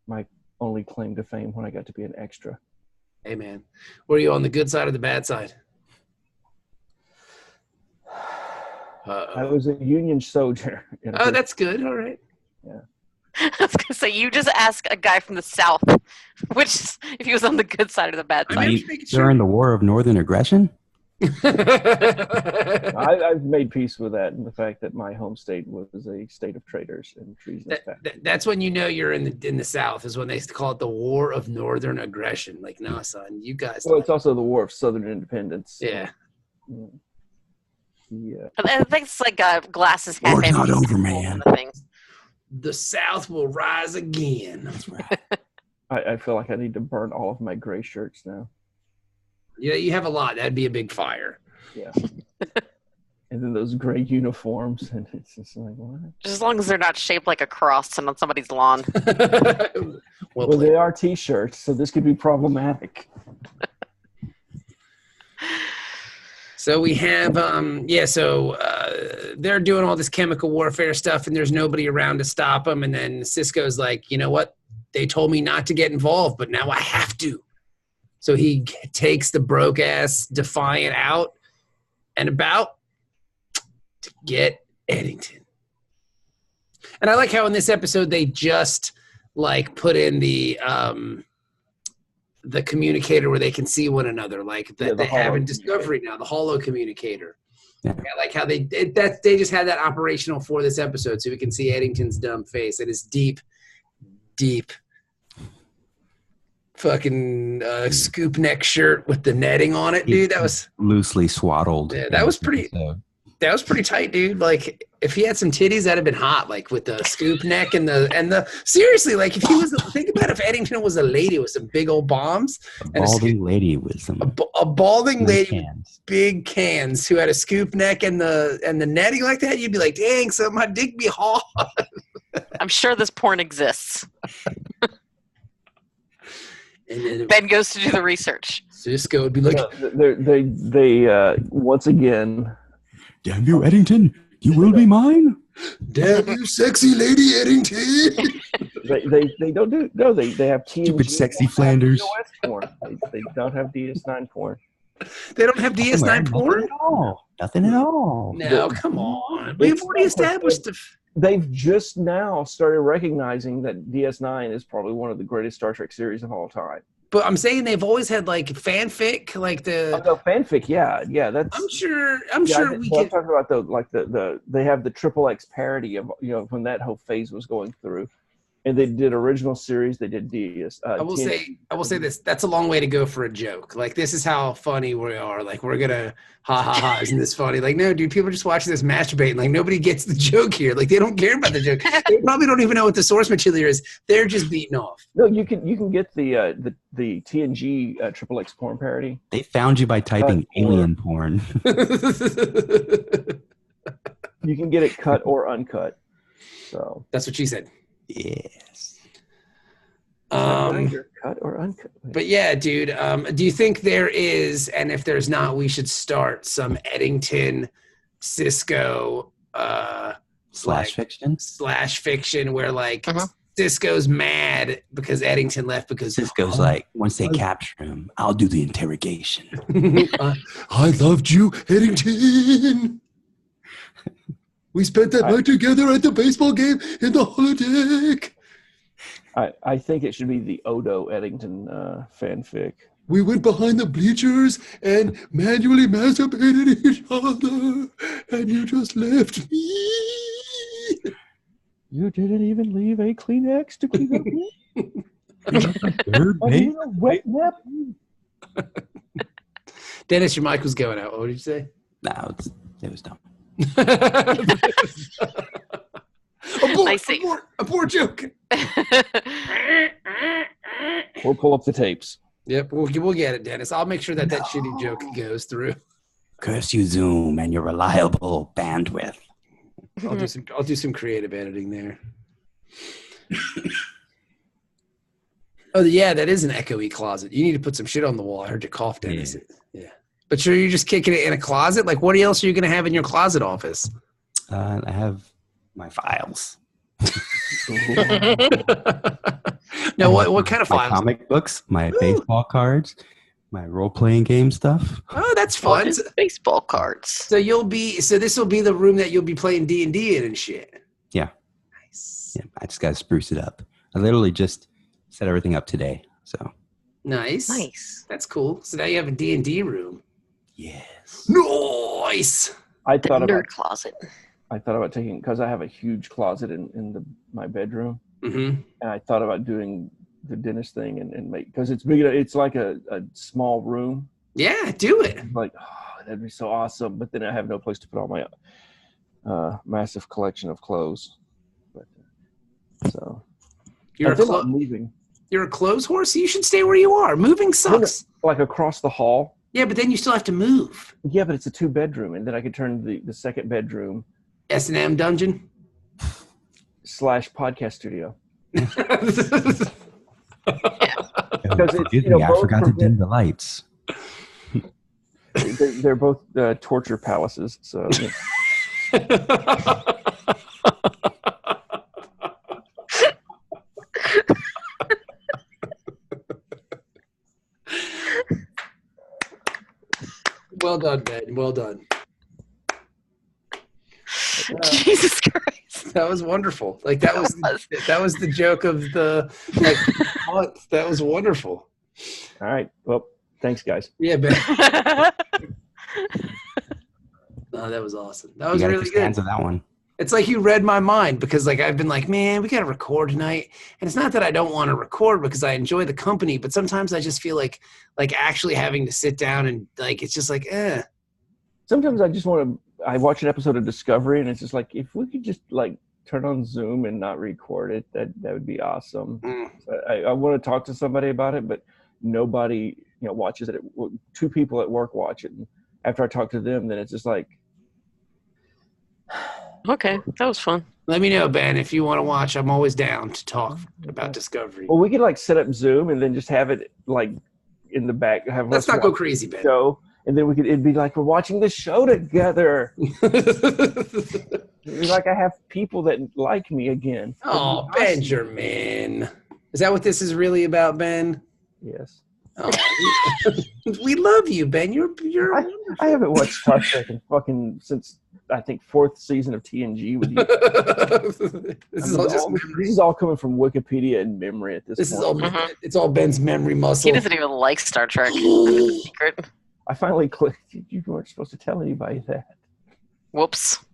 S4: My only claim to fame when I got to be an extra.
S2: Hey, man. Were you on the good side or the bad side?
S4: I was a Union soldier.
S2: Oh, that's good. All right.
S4: Yeah.
S3: I was going to say, you just ask a guy from the South, if he was on the good side or the bad side.
S1: During the War of Northern Aggression?
S4: I've made peace with that, and the fact that my home state was a state of traitors and treasonous.
S2: That's when you know you're in the South, is when they call it the War of Northern Aggression. Like, no, son, you guys.
S4: Well, it's also the War of Southern Independence.
S2: Yeah.
S4: Yeah.
S3: I think it's like glasses half
S1: War's
S3: empty.
S1: not over, man.
S2: The South will rise again. That's right.
S4: I feel like I need to burn all of my gray shirts now.
S2: Yeah, you have a lot. That'd be a big fire.
S4: Yeah. And then those gray uniforms, and it's just like, what?
S3: Just as long as they're not shaped like a cross and on somebody's lawn.
S4: well, they are T-shirts, so this could be problematic.
S2: So we have, they're doing all this chemical warfare stuff, and there's nobody around to stop them. And then Sisko's like, you know what? They told me not to get involved, but now I have to. So he takes the broke-ass Defiant out and about to get Eddington. And I like how in this episode they just, like, put in the communicator where they can see one another. Like, they have in Discovery now, the holo communicator. Yeah. I like how they just had that operational for this episode so we can see Eddington's dumb face and his deep, deep fucking scoop neck shirt with the netting on it, dude. That was
S1: loosely swaddled.
S2: Yeah, that was pretty. That was pretty tight, dude. Like, if he had some titties, that'd have been hot. Like with the scoop neck and the seriously, like if he was, think about if Eddington was a lady with some big old bombs,
S1: a balding lady with some
S2: a balding lady
S1: cans.
S2: with big cans who had a scoop neck and the netting like that, you'd be like, dang, so my dick be hard.
S3: I'm sure this porn exists.
S2: And then
S3: Ben goes to do the research.
S2: Sisko would be like,
S4: they once again.
S1: Damn you, Eddington! You will be mine.
S2: Damn you, sexy lady Eddington!
S4: they don't do no. They have TNG.
S1: Stupid sexy Flanders.
S4: Porn. They don't have DS9 porn.
S2: They don't have DS9 porn?
S1: Nothing at all. Nothing at all.
S2: No, come on. We've already established the.
S4: They've just now started recognizing that DS9 is probably one of the greatest Star Trek series of all time.
S2: But I'm saying they've always had like fanfic, like the.
S4: Oh, no, fanfic, yeah. That's.
S2: I'm sure we
S4: I'm
S2: can.
S4: talking about the they have the XXX parody of when that whole phase was going through, and they did original series. They did DS.
S2: I will say this. That's a long way to go for a joke. Like, this is how funny we are. Like, we're gonna ha ha ha. Isn't this funny? Like, no, dude. People are just watching this masturbating. Like, nobody gets the joke here. Like, they don't care about the joke. They probably don't even know what the source material is. They're just beating off.
S4: No, you can get the TNG XXX porn parody.
S1: They found you by typing alien porn.
S4: You can get it cut or uncut. So
S2: that's what she said.
S1: Yes.
S4: Cut or uncut.
S2: But yeah, dude. Do you think there is, and if there's not, we should start some Eddington, Sisko
S1: slash
S2: fiction where like Sisko's mad because Eddington left because
S1: Sisko's like, once they capture him, I'll do the interrogation.
S2: I loved you, Eddington. We spent that night together at the baseball game in the holodeck.
S4: I think it should be the Odo Eddington fanfic.
S2: We went behind the bleachers and manually masturbated each other, and you just left me.
S4: You didn't even leave a Kleenex to clean up me.
S1: A
S4: wet nap.
S2: Dennis, your mic was going out. What did you say?
S1: No, it was dumb.
S2: A poor joke.
S4: We'll pull up the tapes.
S2: Yep, we'll get it, Dennis. I'll make sure that shitty joke goes through.
S1: Curse you, Zoom, and your reliable bandwidth.
S2: I'll do some creative editing there. Oh yeah, that is an echoey closet. You need to put some shit on the wall. I heard you cough, Dennis. Yeah. But sure, you're just kicking it in a closet? Like, what else are you going to have in your closet office?
S1: I have my files.
S2: Now, what kind of files?
S1: My comic books, my baseball cards, my role-playing game stuff.
S2: Oh, that's fun.
S3: Baseball cards.
S2: So this will be the room that you'll be playing D&D in and shit.
S1: Yeah.
S2: Nice.
S1: Yeah, I just got to spruce it up. I literally just set everything up today. So.
S2: Nice. That's cool. So now you have a D&D room.
S1: Yes.
S2: Nice.
S4: I thought
S3: about closet.
S4: I thought about taking, because I have a huge closet in my bedroom,
S2: and
S4: I thought about doing the Dennis thing and make, because it's big. It's like a small room.
S2: Yeah, do it.
S4: Like, oh, that'd be so awesome. But then I have no place to put all my massive collection of clothes. But so
S2: you're
S4: moving.
S2: You're a clothes horse. You should stay where you are. Moving sucks.
S4: Like across the hall.
S2: Yeah, but then you still have to move.
S4: Yeah, but it's a 2-bedroom, and then I could turn the second bedroom
S2: S&M dungeon
S4: / podcast studio.
S1: Because I forgot to dim the lights.
S4: They're both torture palaces. So.
S2: Well done, Ben. Well done.
S3: Jesus Christ.
S2: That was wonderful. Like that was the joke of the month. That was wonderful.
S4: All right. Well, thanks, guys.
S2: Yeah, Ben. Oh, that was awesome. That was really good.
S1: Of that one.
S2: It's like you read my mind because like I've been like, man, we got to record tonight. And it's not that I don't want to record because I enjoy the company, but sometimes I just feel like actually having to sit down and like, it's just like,
S4: Sometimes I just want to, I watch an episode of Discovery and it's just like, if we could just like turn on Zoom and not record it, that would be awesome. I want to talk to somebody about it, but nobody, watches it. 2 people at work watch it. And after I talk to them, then it's just like,
S3: Okay, that was fun.
S2: Let me know, Ben, if you want to watch. I'm always down to talk about Discovery.
S4: well, we could like set up Zoom and then just have it like in the back.
S2: Let's not go crazy, Ben.
S4: Show, and then it'd be like we're watching the show together. It'd be like I have people that like me again.
S2: Oh, Benjamin. Is that what this is really about, Ben?
S4: Yes.
S2: Oh, we love you, Ben. You're
S4: I haven't watched Star Trek in fucking since I think 4th season of TNG with you.
S2: This
S4: is all coming from Wikipedia and memory at this point.
S2: It's all Ben's memory muscle.
S3: He doesn't even like Star Trek. That's a secret.
S4: I finally clicked. You weren't supposed to tell anybody that.
S3: Whoops.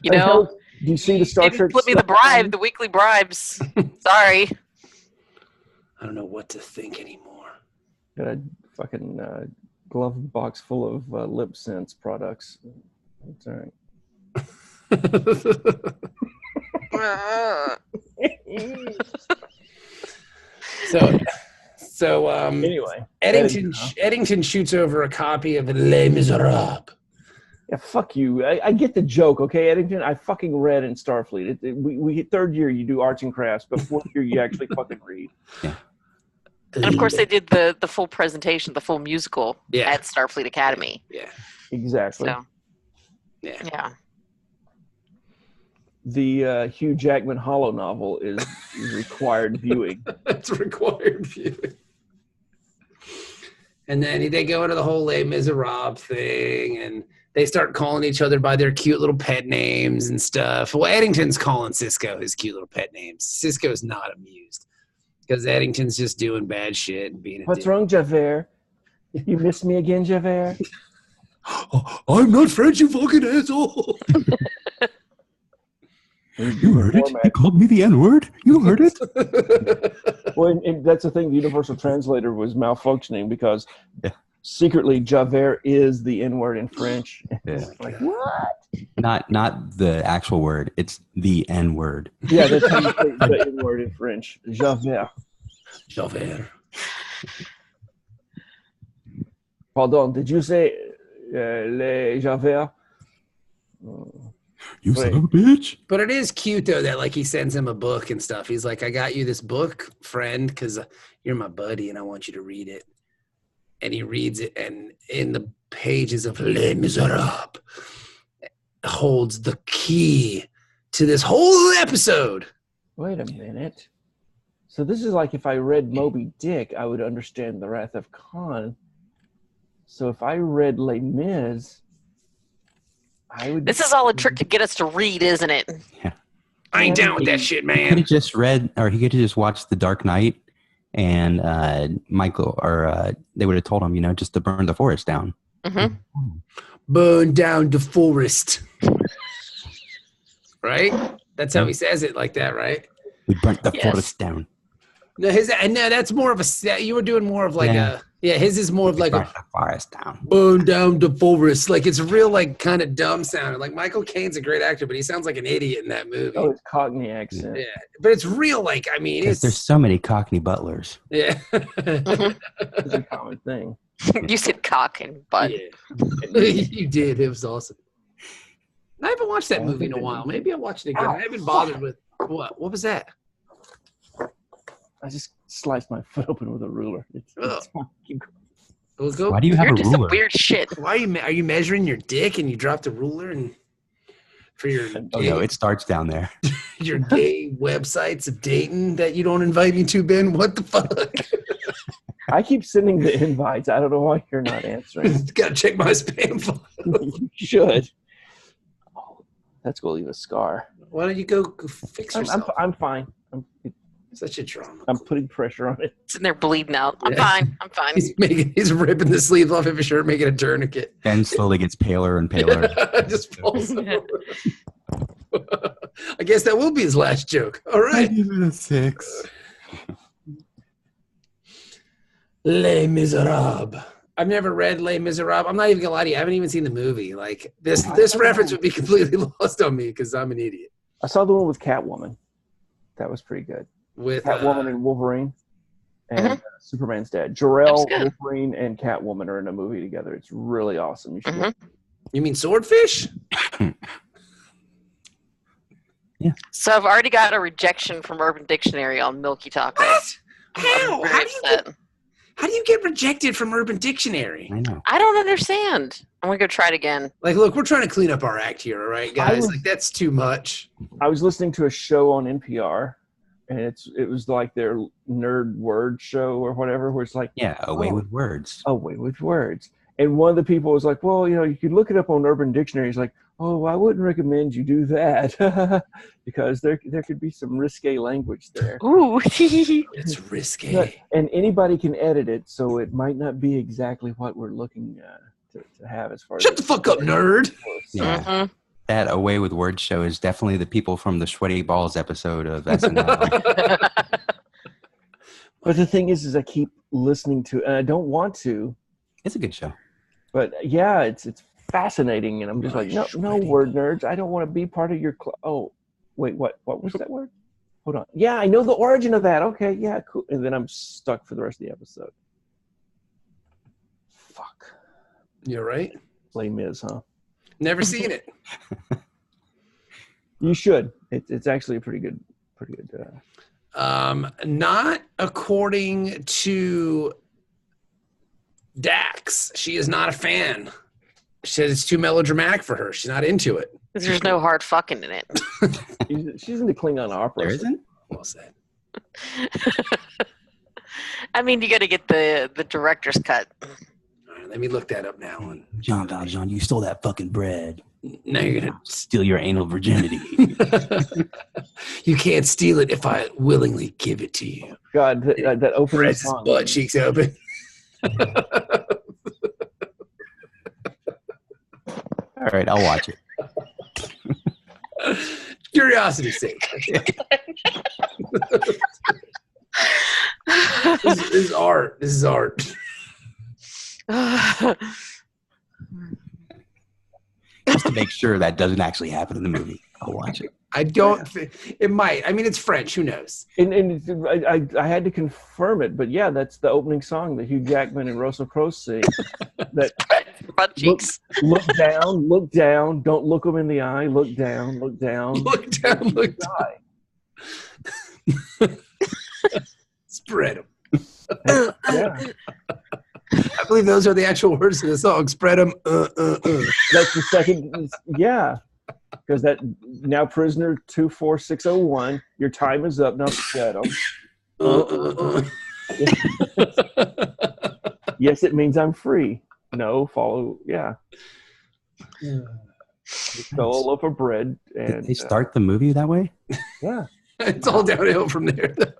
S4: Do you see the Star Trek?
S3: Flip me the bribe, the weekly bribes. Sorry.
S2: I don't know what to think anymore.
S4: Got a fucking glove box full of lip sense products. That's all right.
S2: So
S4: anyway,
S2: Eddington shoots over a copy of Les Miserables.
S4: Yeah, fuck you. I get the joke, okay, Eddington? I fucking read in Starfleet. We 3rd year you do arts and crafts, but 4th year you actually fucking read.
S1: Yeah.
S3: And of course they did the full presentation, the full musical at Starfleet Academy.
S2: Yeah.
S4: Exactly.
S3: So,
S2: yeah.
S4: The Hugh Jackman Hollow novel is required viewing.
S2: It's required viewing. And then they go into the whole Les Miserables thing, and they start calling each other by their cute little pet names and stuff. Well, Eddington's calling Sisko his cute little pet names. Sisko's not amused because Eddington's just doing bad shit and being a
S4: What's
S2: dick.
S4: wrong, Javert? You missed me again, Javert?
S1: I'm not French, you fucking asshole. You heard it? He called me the N-word? You heard it?
S4: Well, and that's the thing. The Universal Translator was malfunctioning because secretly Javert is the N-word in French.
S1: Yeah.
S4: Like, what?
S1: Not the actual word. It's the N-word.
S4: Yeah, that's how you say the N-word in French. Javert.
S2: Javert.
S4: Pardon, did you say les Javert?
S1: You son of a bitch.
S2: But it is cute, though, that, like, he sends him a book and stuff. He's like, I got you this book, friend, because you're my buddy, and I want you to read it. And he reads it, and in the pages of Les Miserables holds the key to this whole episode.
S4: Wait a minute. So this is like if I read Moby Dick, I would understand the Wrath of Khan. So if I read Les Mis, I would...
S3: This is all a trick to get us to read, isn't it?
S1: Yeah.
S2: I ain't down with that shit,
S1: He could
S2: man.
S1: have just read, or he could have just watched The Dark Knight, and Michael, or they would have told him, just to burn the forest down.
S3: Mm-hmm.
S2: Burn down the forest. Right? That's how he says it, like that, right?
S1: We burnt the
S3: Yes.
S1: forest down.
S2: No, that's more of a. You were doing more of like his is more of like
S1: Burnt
S2: a
S1: the forest down.
S2: burn down the forest. Like it's real, like kind of dumb sounding. Like Michael Caine's a great actor, but he sounds like an idiot in that movie.
S4: Oh, it's Cockney accent.
S2: Yeah, but it's real. Like I mean,
S1: Because there's so many Cockney butlers.
S2: yeah.
S4: It's a common thing.
S3: You said cock and butt.
S2: Yeah. You did. It was awesome. I haven't watched that movie in a while. Maybe I'll watch it again. I haven't bothered with what? What was that?
S4: I just sliced my foot open with a ruler.
S2: We'll go.
S1: Why do you have
S3: You're
S1: a
S3: just some
S1: ruler?
S3: weird shit.
S2: Why are you measuring your dick and you dropped the ruler and for your
S1: Oh no, it starts down there.
S2: your gay websites of dating that you don't invite me to, Ben? What the fuck?
S4: I keep sending the invites. I don't know why you're not answering.
S2: Gotta check my spam file.
S4: You should. Oh, that's going to leave a scar.
S2: Why don't you go fix yourself?
S4: I'm fine.
S2: Such a drama.
S4: I'm putting pressure on it.
S3: Sitting there bleeding out. I'm
S2: Yeah.
S3: fine. I'm fine.
S2: He's ripping the sleeves off of his shirt, making a tourniquet.
S1: Ben slowly gets paler and paler.
S2: Just falls over. I guess that will be his last joke. All right.
S1: give it a 6.
S2: Les Miserables. I've never read Les Miserables. I'm not even gonna lie to you. I haven't even seen the movie. Like this reference would be completely lost on me because I'm an idiot.
S4: I saw the one with Catwoman. That was pretty good.
S2: With
S4: Catwoman and Wolverine and Superman's dad. Jor-El, Wolverine, and Catwoman are in a movie together. It's really awesome. You should watch it.
S2: You mean Swordfish?
S1: Yeah.
S3: So I've already got a rejection from Urban Dictionary on Milky Taco.
S2: What? How?
S3: I'm very
S2: How do you
S3: upset.
S2: How do you get rejected from Urban Dictionary?
S1: I know.
S3: I don't understand. I'm gonna go try it again.
S2: Like, look, we're trying to clean up our act here, all right, guys? Like, that's too much.
S4: I was listening to a show on NPR, and it was like their nerd word show or whatever, where it's like,
S1: Yeah, away with words.
S4: away with words. And one of the people was like, well, you could look it up on Urban Dictionary. He's like, oh, I wouldn't recommend you do that because there could be some risque language there.
S3: Ooh.
S2: It's risque.
S4: And anybody can edit it, so it might not be exactly what we're looking to have as far as...
S2: Shut the fuck up, nerd.
S1: Yeah. That away with words show is definitely the people from the Sweaty Balls episode of SNL.
S4: But the thing is I keep listening to, and I don't want to,
S1: It's a good show.
S4: but yeah, it's fascinating, and I'm just like, no,
S2: Sweaty
S4: word nerds, I don't want to be part of your oh, wait, what was that word? Hold on. Yeah, I know the origin of that. Okay, yeah, cool. And then I'm stuck for the rest of the episode. Fuck.
S2: You're right.
S4: Les Mis, huh?
S2: Never seen it.
S4: You should. It's actually a pretty good.
S2: Not according to Dax. She is not a fan. She said it's too melodramatic for her. She's not into it.
S3: There's no hard fucking in it.
S4: She's into Klingon opera.
S1: There isn't?
S2: Well said.
S3: I mean, you got to get the director's cut.
S2: All right, let me look that up now. And
S1: Jean Valjean, you stole that fucking bread.
S2: now you're gonna.
S1: Steal your anal virginity.
S2: You can't steal it if I willingly give it to you.
S4: God, that opening
S2: Press his
S4: song.
S2: butt cheeks open.
S1: All right, I'll watch it.
S2: Curiosity's sake. This is art. This is art.
S1: Just to make sure that doesn't actually happen in the movie. I'll watch it.
S2: I don't think it might. I mean, it's French. Who knows?
S4: And I had to confirm it, but yeah, that's the opening song that Hugh Jackman and Russell Crowe sing. That
S3: Butt cheeks.
S4: look down, don't look them in the eye. Look down.
S2: Look down. Look down. Spread them.
S4: Yeah,
S2: I believe those are the actual words of the song. Spread them.
S4: that's the second. Yeah, because that now prisoner 24601. Your time is up. Now spread them. Yes, it means I'm free. No, follow. Yeah. Stole a loaf of bread,
S1: Did
S4: and
S1: they start the movie that way?
S4: yeah.
S2: It's all downhill from there, though.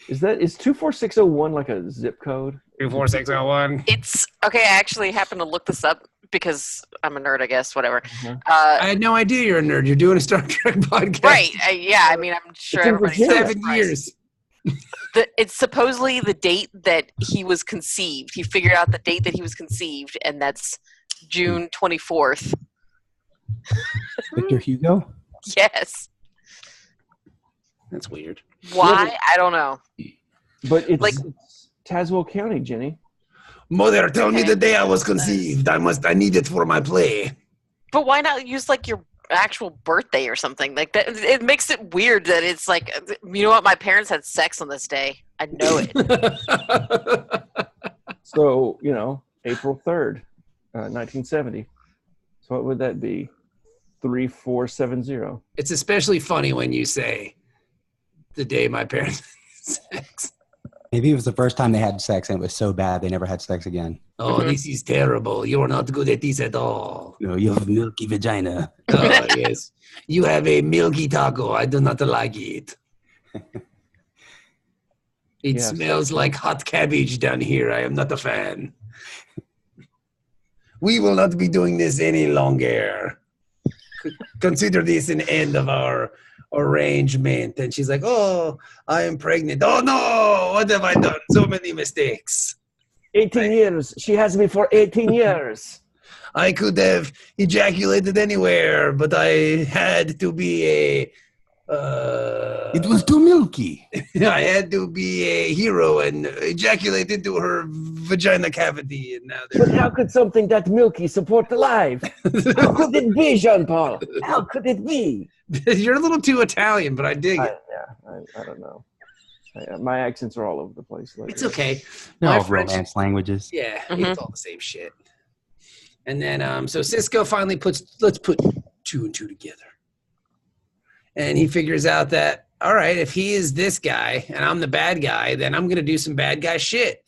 S4: Is 24601 like a zip code?
S2: 24601.
S3: It's okay. I actually happened to look this up because I'm a nerd, I guess. Whatever.
S2: I had no idea you're a nerd. You're doing a Star Trek podcast.
S3: Right. Yeah. I mean, I'm sure
S4: It's in
S3: everybody's
S4: Virginia.
S2: 7 years.
S3: It's supposedly the date that he was conceived. He figured out the date that he was conceived, and that's June 24th.
S1: Victor Hugo?
S3: Yes.
S2: That's weird.
S3: Why? I don't know.
S4: But it's,
S3: Like-
S4: it's Tazewell County, Jenny.
S2: Mother, tell me
S3: Okay.
S2: the day I was conceived. I need it for my play.
S3: But why not use like your actual birthday or something like that? It makes it weird that it's like, you know what? My parents had sex on this day. I know it.
S4: So, April 3rd, 1970. So what would that be? 3470.
S2: It's especially funny when you say the day my parents had sex.
S1: Maybe it was the first time they had sex and it was so bad they never had sex again.
S2: Oh, this is terrible. You're not good at this at all.
S1: You have a milky vagina.
S2: Oh, yes. You have a milky taco. I do not like it. It
S4: Yeah,
S2: smells like hot cabbage down here. I am not a fan. We will not be doing this any longer. consider this an end of our arrangement. And she's like, oh, I am pregnant. Oh, no, what have I done? So many mistakes.
S4: 18 years. She has me for 18 years.
S2: I could have ejaculated anywhere, but I had to be a...
S1: It was too milky.
S2: I had to be a hero and ejaculate into her vagina cavity. And now
S4: But how could something that milky support life? How could it be, Jean-Paul? How could it be?
S2: You're a little too Italian, but I dig it.
S4: I don't know. My accents are all over the place.
S2: It's okay.
S1: They're
S2: My
S1: all
S2: French,
S1: romance languages.
S2: yeah, it's all the same shit. And then, so Sisko finally let's put 2 and 2 together. And he figures out that, all right, if he is this guy and I'm the bad guy, then I'm going to do some bad guy shit.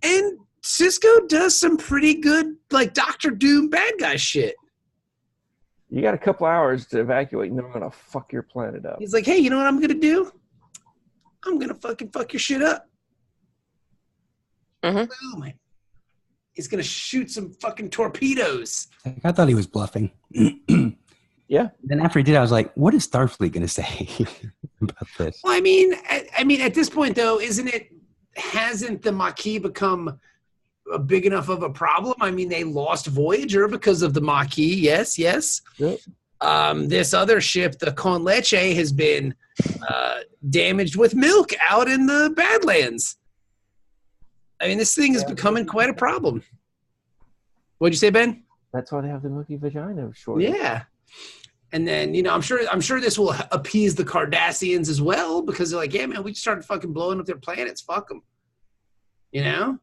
S2: And Sisko does some pretty good, like, Doctor Doom bad guy shit.
S4: You got a couple hours to evacuate, and then I'm going to fuck your planet up.
S2: He's like, hey, you know what I'm going to do? I'm going to fucking fuck your shit up. Boom. He's going to shoot some fucking torpedoes.
S1: I thought he was bluffing.
S4: Yeah.
S1: Then after he did, I was like, what is Starfleet going to say about this?
S2: Well, I mean, at this point, though, hasn't the Maquis become a big enough of a problem? I mean, they lost Voyager because of the Maquis. Yes.
S4: Yep.
S2: This other ship, the Con Leche, has been damaged with milk out in the Badlands. I mean, this thing is becoming quite a problem. What'd you say, Ben?
S4: That's why they have the milky vagina. Short.
S2: Yeah. And then, I'm sure this will appease the Cardassians as well, because they're like, yeah, man, we just started fucking blowing up their planets. Fuck them.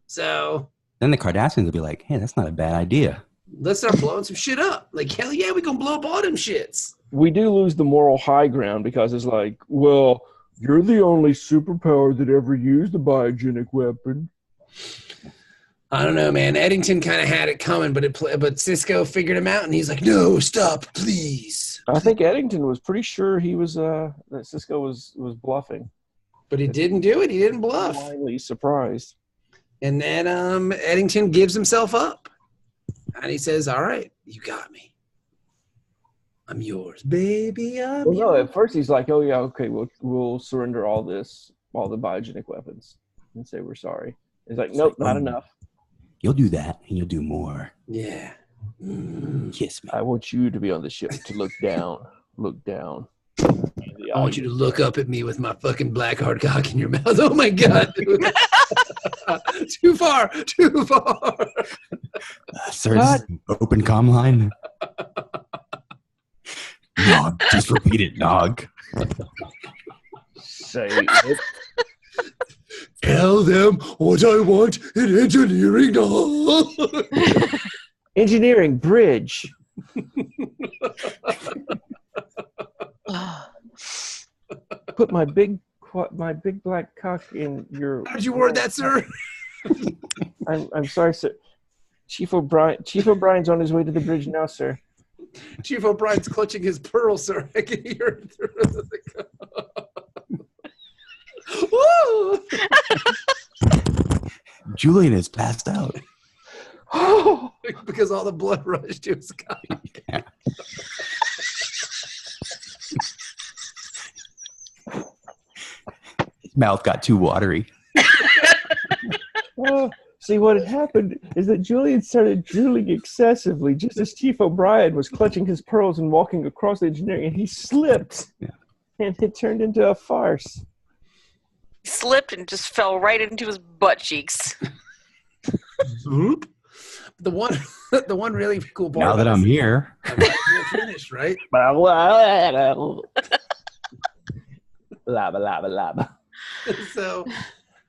S2: So
S1: Then the Cardassians will be like, hey, that's not a bad idea.
S2: let's start blowing some shit up. Like, hell yeah, we gonna blow up all them shits.
S4: We do lose the moral high ground because it's like, well, you're the only superpower that ever used a biogenic weapon.
S2: I don't know, man. Eddington kind of had it coming, but Sisko figured him out, and he's like, no, stop, please.
S4: I think Eddington was pretty sure he was that Sisko was bluffing.
S2: But he didn't do it. He didn't bluff.
S4: Blindly surprised.
S2: And then Eddington gives himself up. And he says, all right, you got me. I'm yours, baby.
S4: Well, no, at first he's like, oh, yeah, okay, we'll surrender all the biogenic weapons and say we're sorry. He's like, nope, not enough.
S1: You'll do that, and you'll do more.
S2: Yeah.
S1: Kiss me.
S4: I want you to be on the ship to look down. Look down.
S2: I want you to look up at me with my fucking black hard cock in your mouth. Oh, my God, dude. Too far.
S1: Sir, this is an open comm line. Nog, just repeat it, Nog.
S4: Say it.
S2: Tell them what I want in engineering, dog.
S4: Engineering, bridge. Put my big black cock in your...
S2: How'd you word that, sir?
S4: I'm sorry, sir. Chief O'Brien's on his way to the bridge now, sir.
S2: Chief O'Brien's clutching his pearl, sir. I can hear it through the... Woo!
S1: Julian is passed out.
S2: Because all the blood rushed to his cock.
S1: Yeah. His mouth got too watery.
S4: See, what had happened is that Julian started drooling excessively just as Chief O'Brien was clutching his pearls and walking across the engineering, and he slipped. Yeah. And it turned into a farce.
S3: He slipped and just fell right into his butt cheeks.
S2: Zoop. The one really cool part.
S1: Now that I'm here.
S2: You're finished, right?
S4: Laba, laba.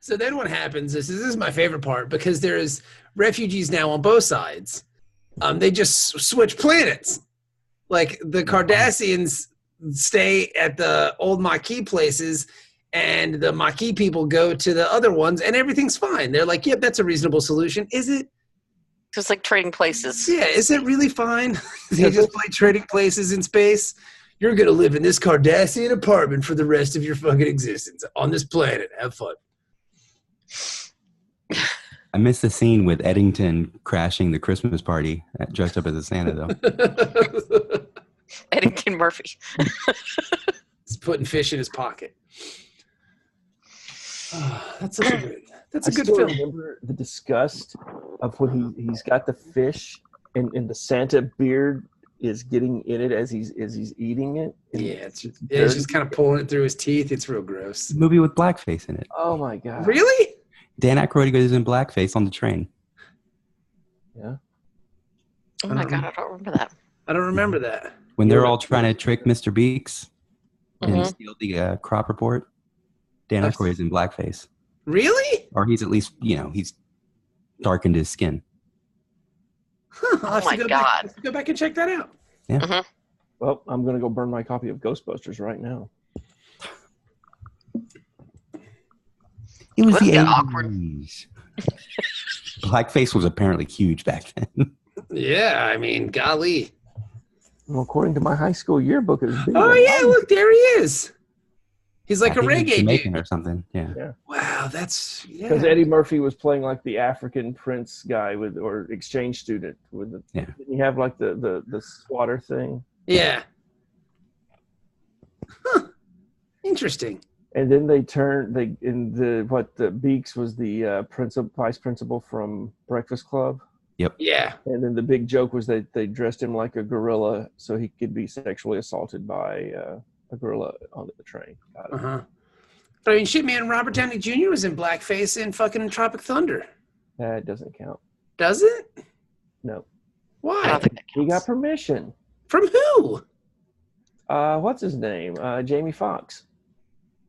S2: So then what happens is, this is my favorite part, because there's refugees now on both sides. They just switch planets. Like, the Cardassians stay at the old Maquis places, and the Maquis people go to the other ones, and everything's fine. They're like, yep, that's a reasonable solution. Is it?
S3: Just like trading places.
S2: Yeah, is it really fine? They just play trading places in space? You're going to live in this Cardassian apartment for the rest of your fucking existence on this planet. Have fun.
S1: I missed the scene with Eddington crashing the Christmas party dressed up as a Santa, though.
S3: Eddington Murphy.
S2: He's putting fish in his pocket. That's such a good. That's a good
S4: still
S2: film.
S4: remember the disgust of when he's got the fish and the Santa beard is getting in it as he's eating it.
S2: Yeah, it's just kind of pulling it through his teeth. It's real gross.
S1: Movie with blackface in it.
S4: Oh my god!
S2: Really?
S1: Dan Aykroyd goes in blackface on the train.
S4: Yeah.
S3: Oh my god, I don't remember that.
S2: I don't remember that.
S1: When they're all trying to trick Mr. Beeks
S3: Mhm.
S1: and steal the crop report, Dan Aykroyd is in blackface.
S2: Really?
S1: Or he's at least, he's darkened his skin.
S2: Huh, I'll have
S3: Oh my
S2: to go
S3: God.
S2: Back, let's go back and check that out.
S4: Well, I'm gonna go burn my copy of Ghostbusters right now.
S1: It was
S3: Wasn't
S1: the
S3: that
S1: 80s. Blackface was apparently huge back then.
S2: Yeah, I mean, golly.
S4: Well, according to my high school yearbook, it was big.
S2: Oh yeah, look, there he is. He's like
S1: I
S2: a
S1: think he's
S2: reggae
S1: Jamaican
S2: dude.
S1: or something. Yeah.
S2: Wow, that's
S4: Because Eddie Murphy was playing like the African prince guy or exchange student with the.
S1: Yeah.
S4: Didn't you have like the squatter thing?
S2: Yeah. Huh. Interesting.
S4: And then the Beeks was the vice principal from Breakfast Club.
S2: Yeah.
S4: And then the big joke was that they dressed him like a gorilla so he could be sexually assaulted by a gorilla on the train. Got it.
S2: Uh-huh. But I mean, shit, man, Robert Downey Jr. was in blackface in fucking Tropic Thunder.
S4: That doesn't count.
S2: Does it?
S4: No.
S3: I
S2: Why?
S3: don't think that
S4: He
S3: counts.
S4: got permission.
S2: From who?
S4: What's his name? Jamie Foxx.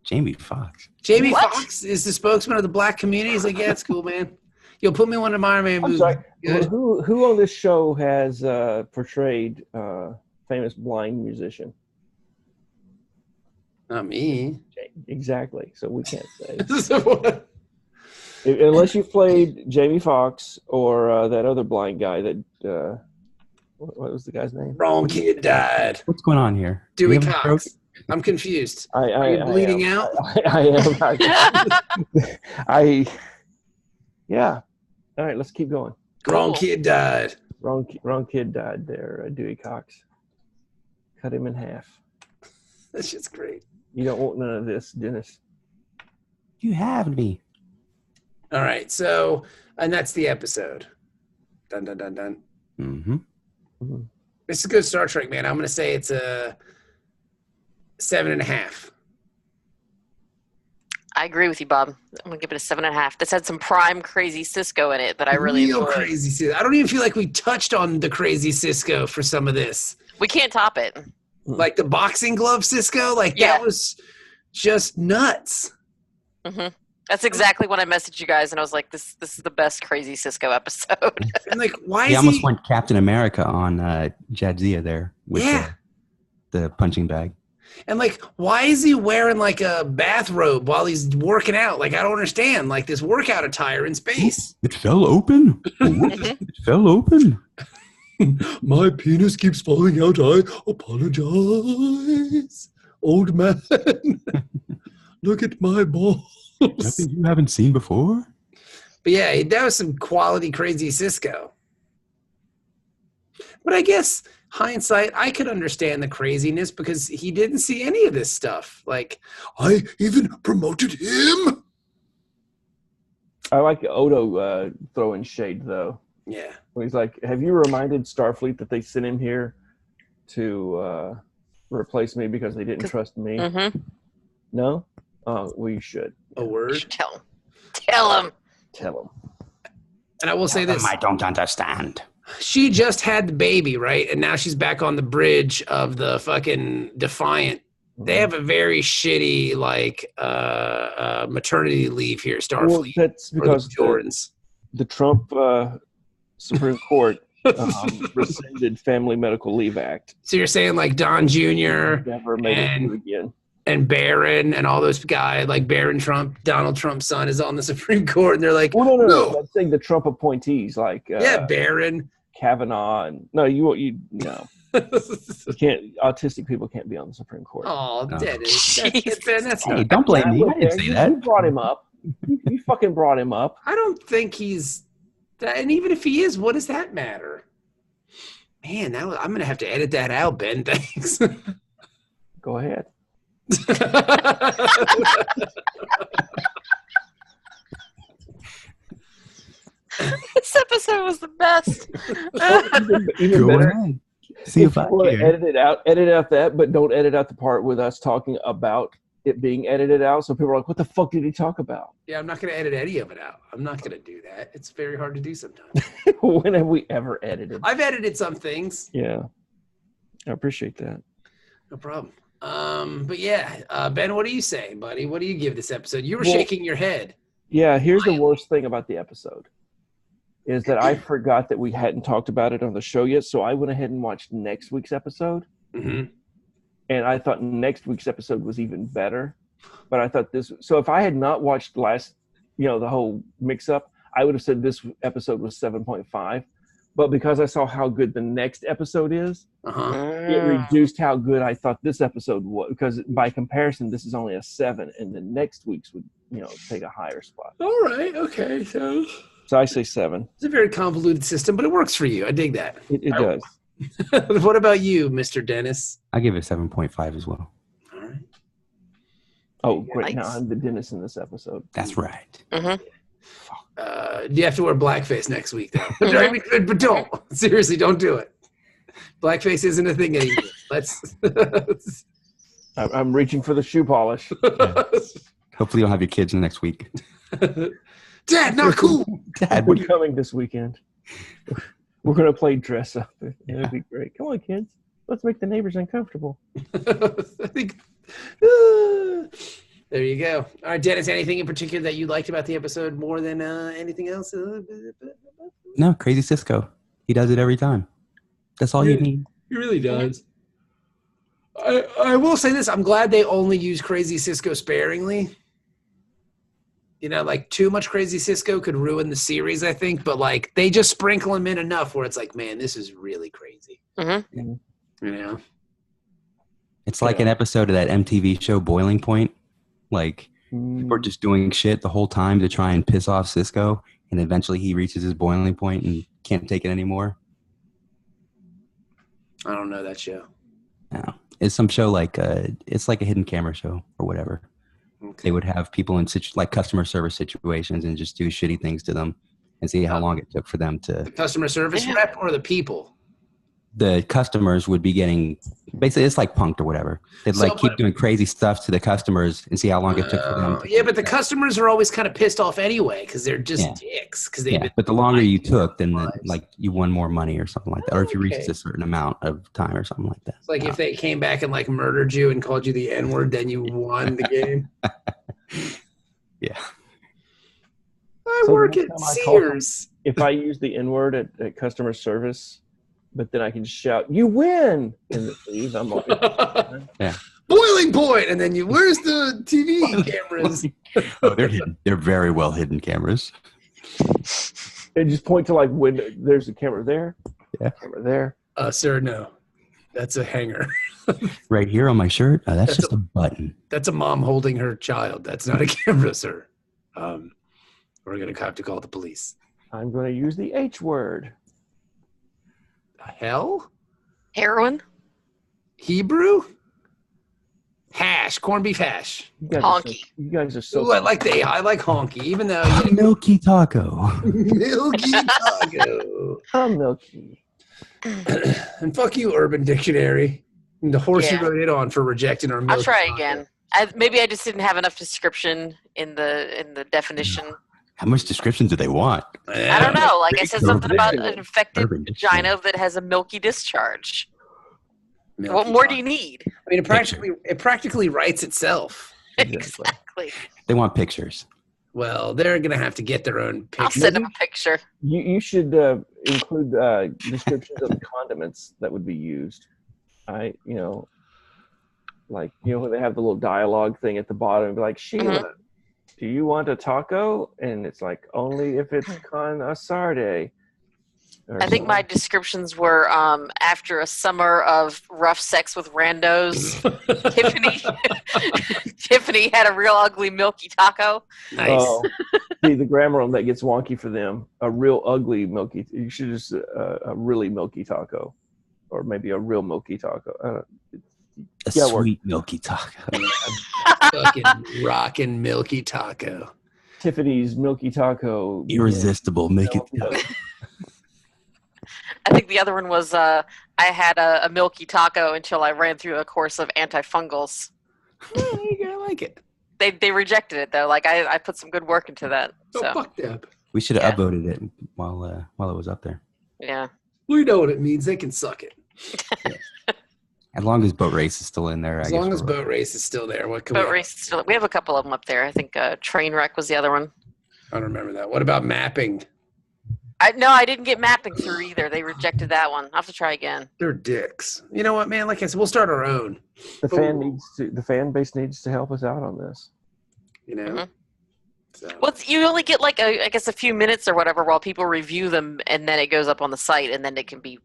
S1: Jamie Foxx.
S2: Jamie
S3: What?
S2: Foxx is the spokesman of the black community. He's like, yeah, it's cool, man. You'll put me in one of my Iron Man
S4: I'm
S2: movies.
S4: sorry.
S2: Good.
S4: Who on this show has portrayed famous blind musician?
S2: Not me.
S4: Exactly. So we can't say.
S2: So what?
S4: Unless you played Jamie Foxx or that other blind guy that what was the guy's name?
S2: Wrong kid died.
S1: What's going on here?
S2: Dewey
S1: You having a stroke?
S2: Cox. I'm confused.
S4: I
S2: Are you bleeding
S4: am.
S2: out?
S4: I am. Yeah. All right, let's keep going.
S2: Wrong
S3: Cool.
S2: kid died.
S4: Wrong kid died there, Dewey Cox. Cut him in half.
S2: That's just great.
S4: You don't want none of this, Dennis.
S1: You have me.
S2: All right. So, and that's the episode. Dun, dun, dun, dun.
S1: Mm-hmm.
S4: Mhm.
S2: This is a good Star Trek, man. I'm going to say it's a 7.5.
S3: I agree with you, Bob. I'm gonna give it a 7.5. This had some prime crazy Sisko in it that I really
S2: Real
S3: enjoyed.
S2: crazy Cisco. I don't even feel like we touched on the crazy Cisco for some of this.
S3: We can't top it.
S2: Like the boxing glove Cisco, like
S3: Yeah.
S2: that was just nuts.
S3: hmm That's exactly when I messaged you guys, and I was like, "This is the best crazy Cisco episode."
S2: And like, why
S1: He
S2: is
S1: almost
S2: he?
S1: went Captain America on Jadzia there with
S2: Yeah.
S1: the punching bag.
S2: And like, why is he wearing like a bathrobe while he's working out? Like, I don't understand. Like this workout attire in space.
S1: It fell open. It fell open.
S2: My penis keeps falling out. I apologize, old man. Look at my balls.
S1: Nothing you haven't seen before.
S2: But yeah, that was some quality crazy Cisco. But I guess hindsight, I could understand the craziness because he didn't see any of this stuff. Like, I even promoted him.
S4: I like Odo throwing shade though.
S2: Yeah.
S4: When he's like, "Have you reminded Starfleet that they sent him here to replace me because they didn't trust me?"
S3: Mm-hmm.
S4: No. We should
S2: A word.
S3: Tell him. Tell him.
S4: tell him.
S2: And I will say this.
S1: I don't understand.
S2: She just had the baby, right? And now she's back on the bridge of the fucking Defiant. They have a very shitty, like, maternity leave here,
S4: Well,
S2: Starfleet.
S4: that's
S2: or the
S4: because
S2: Jordans.
S4: the Trump Supreme Court rescinded Family Medical Leave Act.
S2: So you're saying like Don Jr.
S4: Never made it
S2: And-
S4: through again.
S2: and Barron and all those guys, like Barron Trump, Donald Trump's son, is on the Supreme Court, and they're like,
S4: Well, no.
S2: No.
S4: I'm saying the Trump appointees like
S2: yeah, Barron.
S4: Kavanaugh and no. You can't. Autistic people can't be on the Supreme Court.
S2: Oh,
S1: Oh.
S2: Dennis.
S3: Jesus.
S2: That's
S1: Hey,
S2: not,
S1: don't blame me. I
S4: Look,
S1: didn't say
S4: you
S1: that.
S4: brought him up. You fucking brought him up.
S2: I don't think he's that. And even if he is, what does that matter? Man, now I'm gonna have to edit that out, Ben. Thanks.
S4: Go ahead.
S3: This episode was the best.
S4: Even
S1: Go
S4: better.
S1: ahead. See if I
S4: want to
S1: care.
S4: edit out that, but don't edit out the part with us talking about it being edited out. So people are like, what the fuck did he talk about?
S2: Yeah, I'm not gonna edit any of it out. I'm not gonna do that. It's very hard to do sometimes.
S4: When have we ever edited?
S2: I've edited some things.
S4: Yeah. I appreciate that.
S2: No problem. But yeah, Ben, what are you saying, buddy? What do you give this episode? You were
S4: Well,
S2: shaking your head.
S4: Yeah, here's the worst thing about the episode is that I forgot that we hadn't talked about it on the show yet, so I went ahead and watched next week's episode.
S2: Mm-hmm.
S4: And I thought next week's episode was even better. But I thought this, so if I had not watched the whole mix up, I would have said this episode was 7.5. But because I saw how good the next episode is, it reduced how good I thought this episode was. Because by comparison, this is only a 7, and the next week's would, take a higher spot.
S2: All right. Okay. So
S4: I say 7.
S2: it's a very convoluted system, but it works for you. I dig that.
S4: It does.
S2: What about you, Mr. Dennis?
S1: I give it 7.5 as well.
S2: All right.
S4: Oh, great.
S3: Nice.
S4: Now I'm the Dennis in this episode.
S1: That's right.
S2: You have to wear blackface next week, though. But don't. Seriously, don't do it. Blackface isn't a thing anymore. Let's.
S4: I'm reaching for the shoe polish.
S1: Hopefully you'll have your kids next week.
S2: Dad, not cool.
S1: Dad,
S4: We're coming this weekend. We're going to play dress up. It'll be great. Come on, kids. Let's make the neighbors uncomfortable.
S2: I think. There you go. All right, Dennis, anything in particular that you liked about the episode more than anything else?
S1: No, crazy Sisko. He does it every time. That's all you need.
S2: He really does. I will say this. I'm glad they only use Crazy Sisko sparingly. Like too much Crazy Sisko could ruin the series, I think. But like they just sprinkle him in enough where it's like, man, this is really crazy.
S3: Mm-hmm.
S1: It's like an episode of that MTV show Boiling Point. Like people are just doing shit the whole time to try and piss off Sisko, and eventually he reaches his boiling point and can't take it anymore.
S2: I don't know that show.
S1: No. It's some show like it's like a hidden camera show or whatever.
S2: Okay.
S1: They would have people in like customer service situations and just do shitty things to them and see how long it took for them to.
S2: The customer service rep or the people?
S1: The customers would be getting basically it's like punked or whatever. They'd keep doing crazy stuff to the customers and see how long it took for them.
S2: But the customers are always kind of pissed off anyway because they're just dicks.
S1: But the longer you took, then you won more money or something like that, or if you reached a certain amount of time or something like that.
S2: It's like if they came back and like murdered you and called you the N-word, then you won the game.
S1: Yeah.
S2: I work at Sears.
S4: If I use the N-word at customer service, but then I can shout, "You win!" and leave. I'm like,
S2: Boiling point, and then where's the TV cameras?
S1: Oh, they're hidden. They're very well hidden cameras.
S4: And just point to like window. There's a camera there.
S1: Yeah.
S4: Camera there.
S2: Sir, no, that's a hanger.
S1: Right here on my shirt. That's just a button.
S2: That's a mom holding her child. That's not a camera, sir. We're gonna have to call the police.
S4: I'm going to use the H word.
S2: Hell?
S3: Heroin?
S2: Hebrew? Hash, corned beef hash.
S3: Honky.
S4: You guys are so.
S2: Ooh, I like honky, even though
S1: Milky taco.
S2: milky taco.
S4: I'm milky.
S2: And fuck you, Urban Dictionary. And the horse you wrote it on for rejecting our milky
S3: I'll try
S2: taco.
S3: again. Maybe I just didn't have enough description in the definition.
S1: How much description do they want?
S3: I don't know. Like I said something about
S1: Urban
S3: an infected vagina that has a milky discharge. What more do you need?
S2: I mean, it practically writes itself.
S3: Exactly.
S1: They want pictures.
S2: Well, they're gonna have to get their own picture.
S3: I'll send them a picture.
S4: You should include descriptions of the condiments that would be used. When they have the little dialogue thing at the bottom, be like, Sheila, do you want a taco? And it's like, only if it's con asarde.
S3: I think my descriptions were after a summer of rough sex with randos, Tiffany had a real ugly milky taco.
S2: Nice.
S4: See, the grammar on that gets wonky for them. A real ugly milky. You should just a really milky taco. or maybe a real milky taco.
S1: A sweet milky taco.
S2: Fucking rockin' milky taco.
S4: Tiffany's milky taco.
S1: Irresistible milky taco.
S3: I think the other one was I had a milky taco until I ran through a course of antifungals.
S2: Yeah, there you go. I like it.
S3: They rejected it though. Like I put some good work into that.
S2: Oh,
S3: So
S2: fuck them.
S1: We should have upvoted it while it was up there.
S3: yeah.
S2: We know what it means. They can suck it.
S1: As long as Boat Race is still in there.
S2: As long as Boat Race is still there. What can
S3: Boat Race is still. We have a couple of them up there. I think Trainwreck was the other one.
S2: I don't remember that. What about mapping?
S3: No, I didn't get mapping through either. They rejected that one. I'll have to try again.
S2: They're dicks. You know what, man? Like I said, we'll start our own.
S4: The fan base needs to help us out on this.
S2: You know?
S3: Mhm.
S2: So.
S3: Well, you only get like I guess a few minutes or whatever while people review them, and then it goes up on the site, and then it can be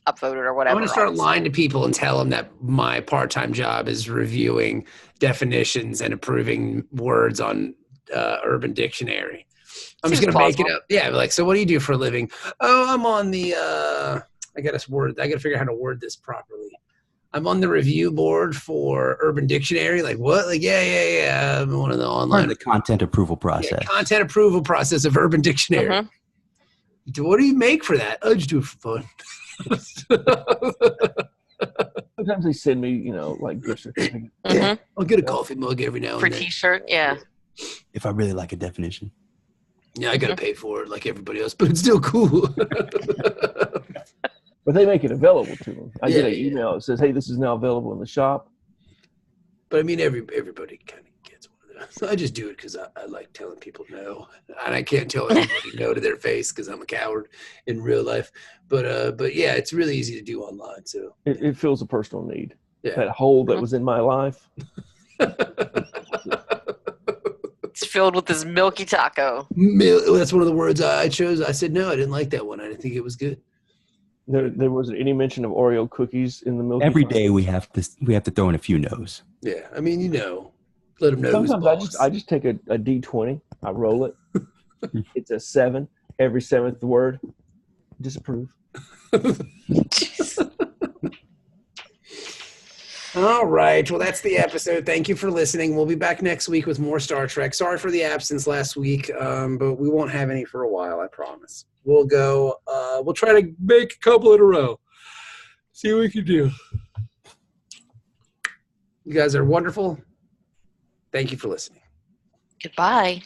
S3: upvoted or whatever.
S2: I'm going to start lying to people and tell them that my part-time job is reviewing definitions and approving words on Urban Dictionary. I'm just going to make it up. Yeah, like, so what do you do for a living? Oh, I'm on the I got to figure out how to word this properly. I'm on the review board for Urban Dictionary. Like what? Like yeah. I'm one of the online
S1: content approval process.
S2: Yeah, content approval process of Urban Dictionary.
S3: Mm-hmm.
S2: What do you make for that? I just do it for fun.
S4: Sometimes they send me, like gift certificates.
S2: Yeah, I'll get a coffee mug every now and
S3: For
S2: then.
S3: T-shirt, yeah.
S1: If I really like a definition.
S2: Yeah, I got to pay for it like everybody else, but it's still cool.
S4: But they make it available to them. I get an email that says, hey, this is now available in the shop.
S2: But I mean, everybody kind of gets one of those. So I just do it because I like telling people no. And I can't tell anybody no to their face because I'm a coward in real life. But yeah, it's really easy to do online. So
S4: it fills a personal need.
S2: Yeah.
S4: That hole that was in my life.
S3: It's filled with this milky taco.
S2: That's one of the words I chose. I said no, I didn't like that one. I didn't think it was good.
S4: There wasn't any mention of Oreo cookies in the milk.
S1: Every day we have to throw in a few no's.
S2: Yeah, I mean, let them know.
S4: Sometimes I just take a D20, I roll it. It's a 7. Every 7th word, disapprove.
S2: All right. Well, that's the episode. Thank you for listening. We'll be back next week with more Star Trek. Sorry for the absence last week, but we won't have any for a while, I promise. We'll go. We'll try to make a couple in a row. See what we can do. You guys are wonderful. Thank you for listening.
S3: Goodbye.